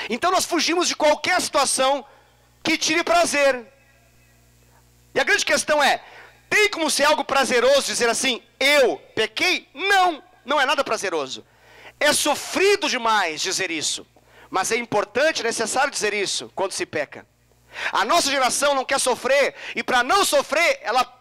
Então nós fugimos de qualquer situação que tire prazer. E a grande questão é: tem como ser algo prazeroso dizer assim, eu pequei? Não, não é nada prazeroso. É sofrido demais dizer isso. Mas é importante, necessário dizer isso quando se peca. A nossa geração não quer sofrer, e para não sofrer, ela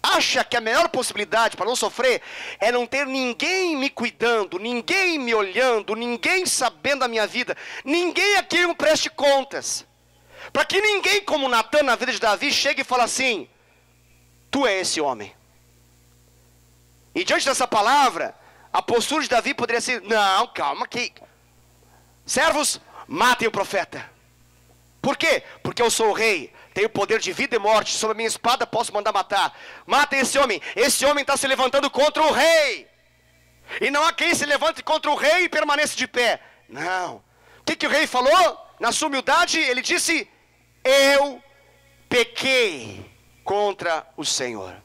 acha que a melhor possibilidade para não sofrer é não ter ninguém me cuidando, ninguém me olhando, ninguém sabendo a minha vida, ninguém aqui me preste contas. Para que ninguém como Natã na vida de Davi chegue e fale assim: tu é esse homem. E diante dessa palavra, a postura de Davi poderia ser: não, calma que... servos, matem o profeta. Por quê? Porque eu sou o rei, tenho poder de vida e morte, sobre a minha espada posso mandar matar. Matem esse homem está se levantando contra o rei. E não há quem se levante contra o rei e permaneça de pé. Não. O que o rei falou? Na sua humildade, ele disse: eu pequei contra o Senhor.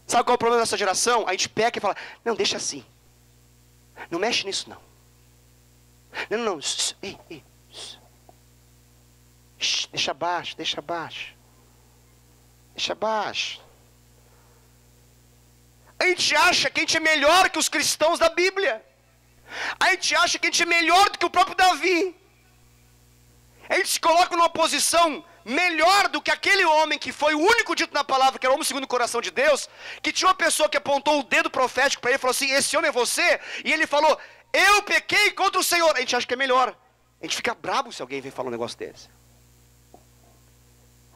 Sabe qual é o problema dessa geração? A gente peca e fala: não, deixa assim. Não mexe nisso não. Não. Ei. Deixa abaixo. A gente acha que a gente é melhor que os cristãos da Bíblia. A gente acha que a gente é melhor do que o próprio Davi. A gente se coloca numa posição melhor do que aquele homem que foi o único dito na palavra, que era o homem segundo o coração de Deus, que tinha uma pessoa que apontou o dedo profético para ele e falou assim, esse homem é você, e ele falou, eu pequei contra o Senhor. A gente acha que é melhor. A gente fica bravo se alguém vem falar um negócio desse.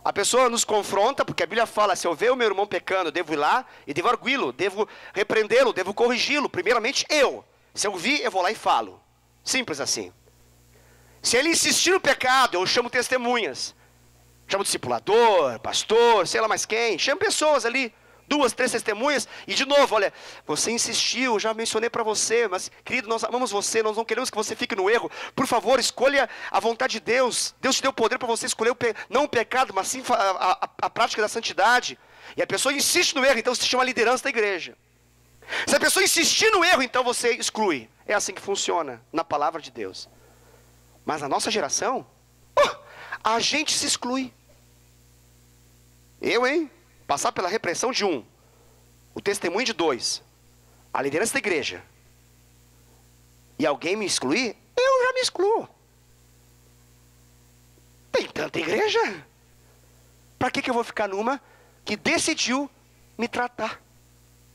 A pessoa nos confronta, porque a Bíblia fala, se eu ver o meu irmão pecando, eu devo ir lá e devo arguí-lo, devo repreendê-lo, devo corrigi-lo. Primeiramente eu. Se eu vi, eu vou lá e falo. Simples assim. Se ele insistir no pecado, eu chamo testemunhas. Chamo discipulador, pastor, sei lá mais quem. Chamo pessoas ali, 2, 3 testemunhas. E de novo, olha, você insistiu, já mencionei para você, mas querido, nós amamos você, nós não queremos que você fique no erro. Por favor, escolha a vontade de Deus. Deus te deu poder para você escolher não o pecado, mas sim a prática da santidade. E a pessoa insiste no erro, então se chama liderança da igreja. Se a pessoa insistir no erro, então você exclui. É assim que funciona na palavra de Deus. Mas na nossa geração, a gente se exclui. Eu, hein? Passar pela repressão de 1, o testemunho de 2, a liderança da igreja, e alguém me excluir, eu já me excluo. Tem tanta igreja. Para que eu vou ficar numa que decidiu me tratar?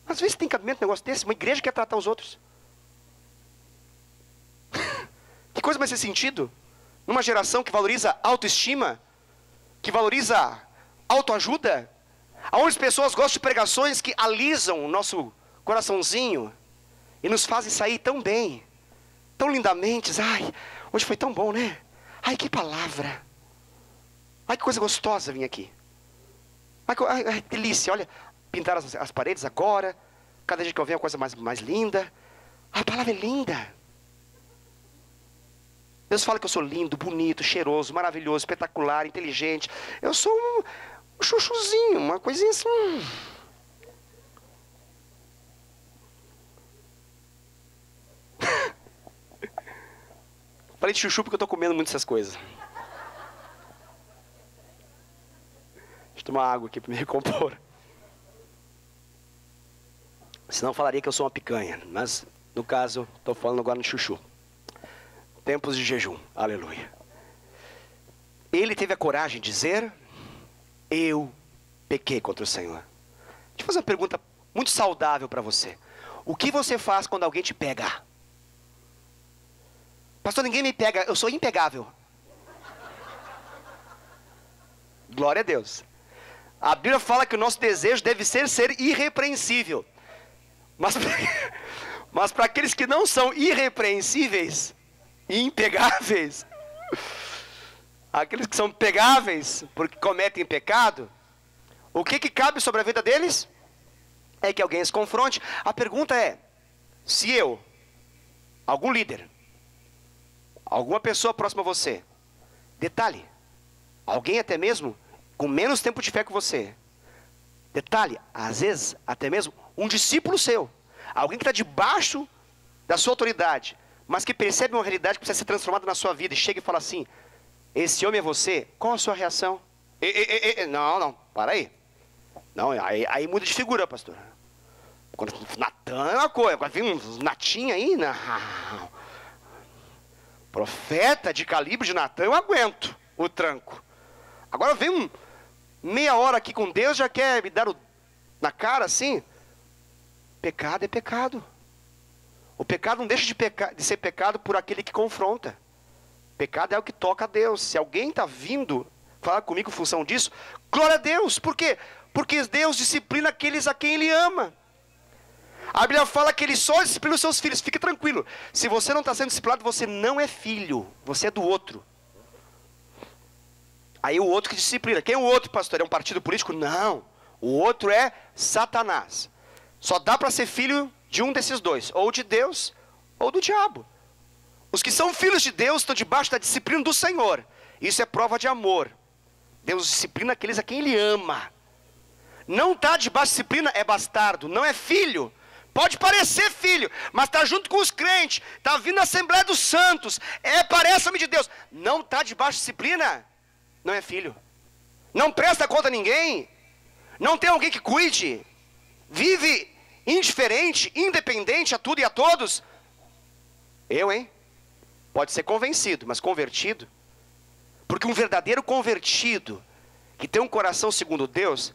Às vezes tem cabimento um negócio desse, uma igreja quer tratar os outros. Que coisa vai ser sentido? Numa geração que valoriza autoestima, que valoriza autoajuda, onde as pessoas gostam de pregações que alisam o nosso coraçãozinho e nos fazem sair tão bem, tão lindamente. Ai, hoje foi tão bom, né? Ai, que palavra. Ai, que coisa gostosa vir aqui. Ai, delícia, olha, pintaram as paredes agora. Cada dia que eu venho é a coisa mais linda. A palavra é linda. Deus fala que eu sou lindo, bonito, cheiroso, maravilhoso, espetacular, inteligente. Eu sou um chuchuzinho, uma coisinha assim. Falei de chuchu porque eu estou comendo muito essas coisas. Deixa eu tomar água aqui para me recompor. Senão eu falaria que eu sou uma picanha. Mas, no caso, estou falando agora no chuchu. Tempos de jejum. Aleluia. Ele teve a coragem de dizer, eu pequei contra o Senhor. Deixa eu fazer uma pergunta muito saudável para você. O que você faz quando alguém te pega? Pastor, ninguém me pega, eu sou impegável. Glória a Deus. A Bíblia fala que o nosso desejo deve ser irrepreensível. Mas para aqueles que não são irrepreensíveis e impegáveis, aqueles que são pegáveis porque cometem pecado, o que cabe sobre a vida deles? É que alguém os confronte. A pergunta é, se eu, algum líder, alguma pessoa próxima a você, detalhe, alguém até mesmo com menos tempo de fé que você, detalhe, às vezes até mesmo um discípulo seu, alguém que está debaixo da sua autoridade, mas que percebe uma realidade que precisa ser transformada na sua vida e chega e fala assim, esse homem é você, qual a sua reação? Não, para aí. Não, aí muda de figura, pastor. Quando Natan é uma coisa, agora vem uns natinhos aí, não. Profeta de calibre de Natan, eu aguento o tranco. Agora vem meia hora aqui com Deus, já quer me dar na cara assim. Pecado é pecado. O pecado não deixa de ser pecado por aquele que confronta. Pecado é o que toca a Deus. Se alguém está vindo falar comigo em função disso, glória a Deus. Por quê? Porque Deus disciplina aqueles a quem Ele ama. A Bíblia fala que Ele só disciplina os seus filhos. Fique tranquilo. Se você não está sendo disciplinado, você não é filho. Você é do outro. Aí o outro que disciplina. Quem é o outro, pastor? É um partido político? Não. O outro é Satanás. Só dá para ser filho de um desses dois. Ou de Deus, ou do diabo. Os que são filhos de Deus estão debaixo da disciplina do Senhor. Isso é prova de amor. Deus disciplina aqueles a quem Ele ama. Não está debaixo de disciplina, é bastardo. Não é filho. Pode parecer filho, mas está junto com os crentes. Está vindo na Assembleia dos Santos. Parece homem de Deus. Não está debaixo de disciplina, não é filho. Não presta conta a ninguém. Não tem alguém que cuide. Vive indiferente, independente a tudo e a todos. Eu, hein? Pode ser convencido, mas convertido. Porque um verdadeiro convertido, que tem um coração segundo Deus,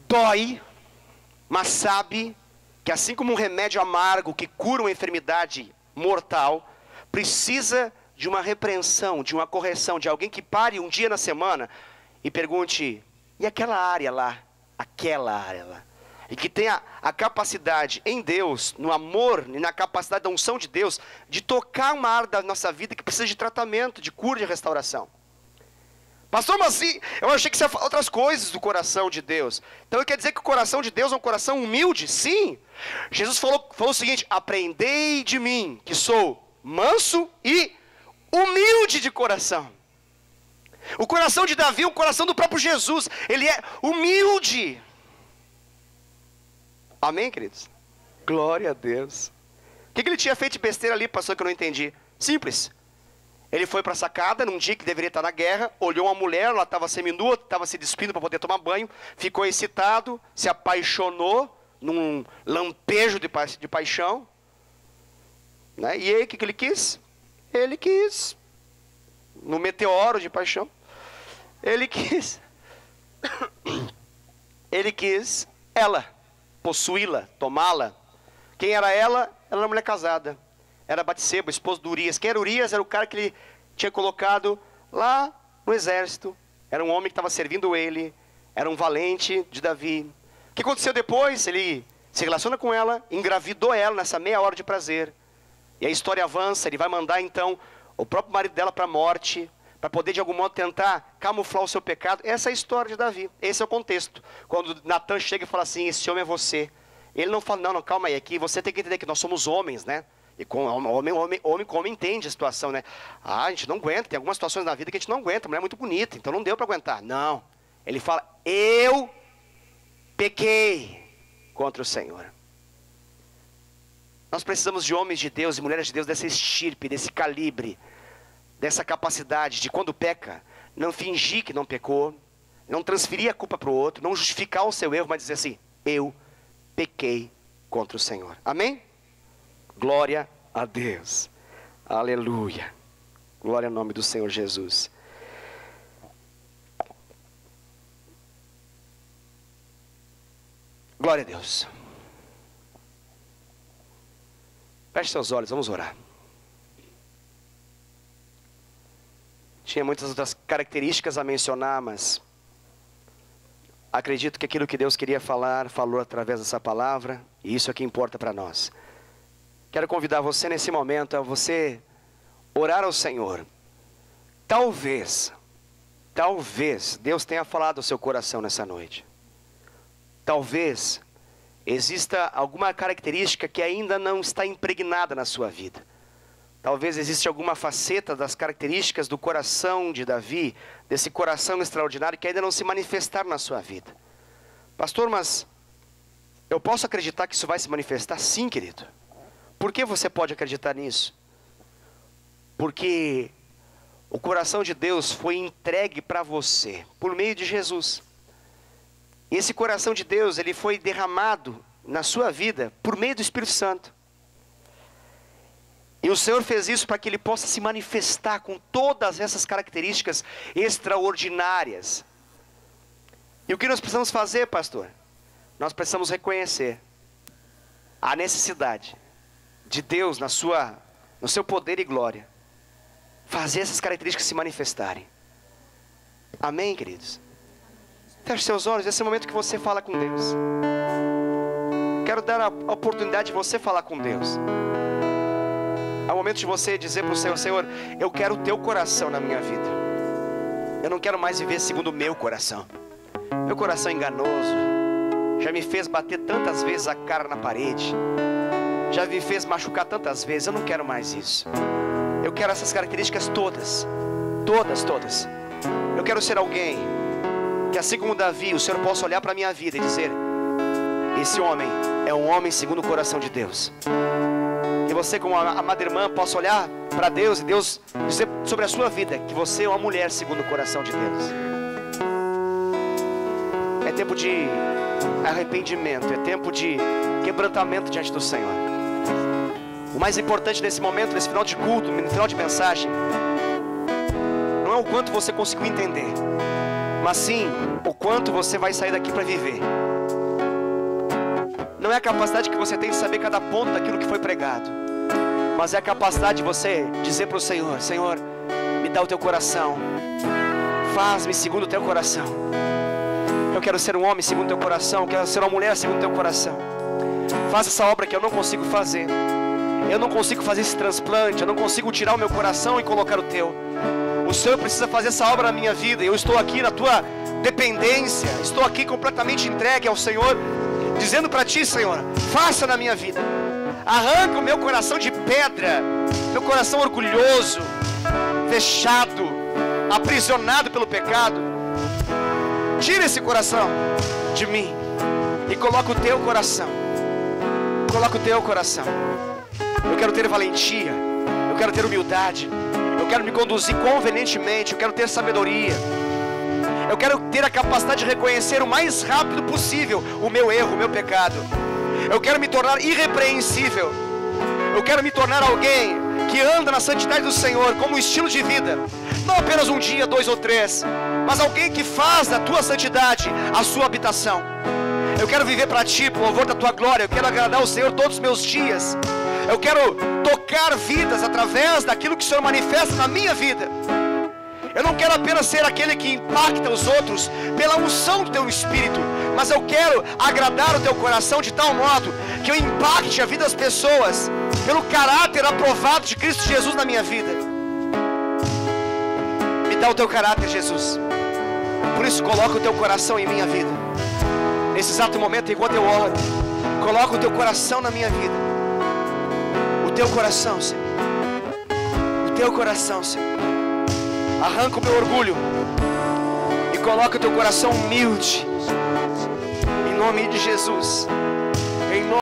dói, mas sabe que assim como um remédio amargo que cura uma enfermidade mortal, precisa de uma repreensão, de uma correção, de alguém que pare um dia na semana e pergunte, e aquela área lá? Aquela área lá. E que tenha a capacidade em Deus, no amor e na capacidade da unção de Deus, de tocar uma área da nossa vida que precisa de tratamento, de cura, de restauração. Pastor, mas assim, eu achei que você ia falar outras coisas do coração de Deus. Então quer dizer que o coração de Deus é um coração humilde? Sim. Jesus falou o seguinte, aprendei de mim, que sou manso e humilde de coração. O coração de Davi é o coração do próprio Jesus. Ele é humilde. Amém, queridos? Glória a Deus. O que ele tinha feito de besteira ali, pastor, que eu não entendi? Simples. Ele foi para a sacada, num dia que deveria estar na guerra, olhou uma mulher, ela estava seminua, estava se despindo para poder tomar banho, ficou excitado, se apaixonou, num lampejo de paixão. Né? E aí, o que ele quis? Ele quis, no meteoro de paixão, ele quis ela, possuí-la, tomá-la. Quem era ela? Ela era uma mulher casada. Era Batseba, esposa de Urias. Quem era Urias? Era o cara que ele tinha colocado lá no exército. Era um homem que estava servindo ele. Era um valente de Davi. O que aconteceu depois? Ele se relaciona com ela, engravidou ela nessa meia hora de prazer. E a história avança, ele vai mandar então o próprio marido dela para a morte, para poder de algum modo tentar camuflar o seu pecado. Essa é a história de Davi, esse é o contexto. Quando Natan chega e fala assim, esse homem é você. Ele não fala, não, calma aí, aqui você tem que entender que nós somos homens, né? E homem com homem entende a situação, né? Ah, a gente não aguenta, tem algumas situações na vida que a gente não aguenta, a mulher é muito bonita, então não deu para aguentar. Não, ele fala, eu pequei contra o Senhor. Nós precisamos de homens de Deus e mulheres de Deus dessa estirpe, desse calibre, dessa capacidade de quando peca, não fingir que não pecou, não transferir a culpa para o outro, não justificar o seu erro, mas dizer assim, eu pequei contra o Senhor. Amém? Glória a Deus. Aleluia. Glória ao nome do Senhor Jesus. Glória a Deus. Feche seus olhos, vamos orar. Tinha muitas outras características a mencionar, mas acredito que aquilo que Deus queria falar, falou através dessa palavra, e isso é que importa para nós. Quero convidar você nesse momento a você orar ao Senhor. Talvez Deus tenha falado ao seu coração nessa noite. Talvez exista alguma característica que ainda não está impregnada na sua vida. Talvez exista alguma faceta das características do coração de Davi, desse coração extraordinário que ainda não se manifestaram na sua vida. Pastor, mas eu posso acreditar que isso vai se manifestar? Sim, querido. Por que você pode acreditar nisso? Porque o coração de Deus foi entregue para você por meio de Jesus. E esse coração de Deus, ele foi derramado na sua vida por meio do Espírito Santo. E o Senhor fez isso para que ele possa se manifestar com todas essas características extraordinárias. E o que nós precisamos fazer, pastor? Nós precisamos reconhecer a necessidade de Deus no seu poder e glória, fazer essas características se manifestarem. Amém, queridos? Feche seus olhos, esse é o momento que você fala com Deus. Quero dar a oportunidade de você falar com Deus. É o momento de você dizer para o Senhor, Senhor, eu quero o teu coração na minha vida. Eu não quero mais viver segundo o meu coração. Meu coração é enganoso, já me fez bater tantas vezes a cara na parede, já me fez machucar tantas vezes. Eu não quero mais isso. Eu quero essas características todas. Todas. Eu quero ser alguém que, assim como Davi, o Senhor possa olhar para a minha vida e dizer, esse homem é um homem segundo o coração de Deus. Que você, como a amada irmã, possa olhar para Deus e Deus dizer sobre a sua vida que você é uma mulher segundo o coração de Deus. É tempo de arrependimento, é tempo de quebrantamento diante do Senhor. O mais importante nesse momento, nesse final de culto, no final de mensagem, não é o quanto você conseguiu entender, mas sim o quanto você vai sair daqui para viver. Não é a capacidade que você tem de saber cada ponto daquilo que foi pregado, mas é a capacidade de você dizer para o Senhor: Senhor, me dá o teu coração, faz-me segundo o teu coração. Eu quero ser um homem segundo o teu coração, eu quero ser uma mulher segundo o teu coração. Faça essa obra que eu não consigo fazer. Eu não consigo fazer esse transplante, eu não consigo tirar o meu coração e colocar o teu. O Senhor precisa fazer essa obra na minha vida. Eu estou aqui na tua dependência, estou aqui completamente entregue ao Senhor, dizendo para ti: Senhor, faça na minha vida. Arranca o meu coração de pedra, meu coração orgulhoso, fechado, aprisionado pelo pecado. Tira esse coração de mim e coloca o teu coração. Coloca o teu coração. Eu quero ter valentia, eu quero ter humildade, eu quero me conduzir convenientemente, eu quero ter sabedoria, eu quero ter a capacidade de reconhecer o mais rápido possível o meu erro, o meu pecado. Eu quero me tornar irrepreensível. Eu quero me tornar alguém que anda na santidade do Senhor como estilo de vida, não apenas um dia, 2 ou 3, mas alguém que faz da tua santidade a sua habitação. Eu quero viver para ti, por louvor da tua glória. Eu quero agradar o Senhor todos os meus dias. Eu quero tocar vidas através daquilo que o Senhor manifesta na minha vida. Eu não quero apenas ser aquele que impacta os outros pela unção do teu Espírito, mas eu quero agradar o teu coração de tal modo que eu impacte a vida das pessoas pelo caráter aprovado de Cristo Jesus na minha vida. Me dá o teu caráter, Jesus. Por isso, coloca o teu coração em minha vida. Nesse exato momento, enquanto eu oro, coloca o teu coração na minha vida. O teu coração, Senhor. O teu coração, Senhor. Arranca o meu orgulho e coloca o teu coração humilde, em nome de Jesus.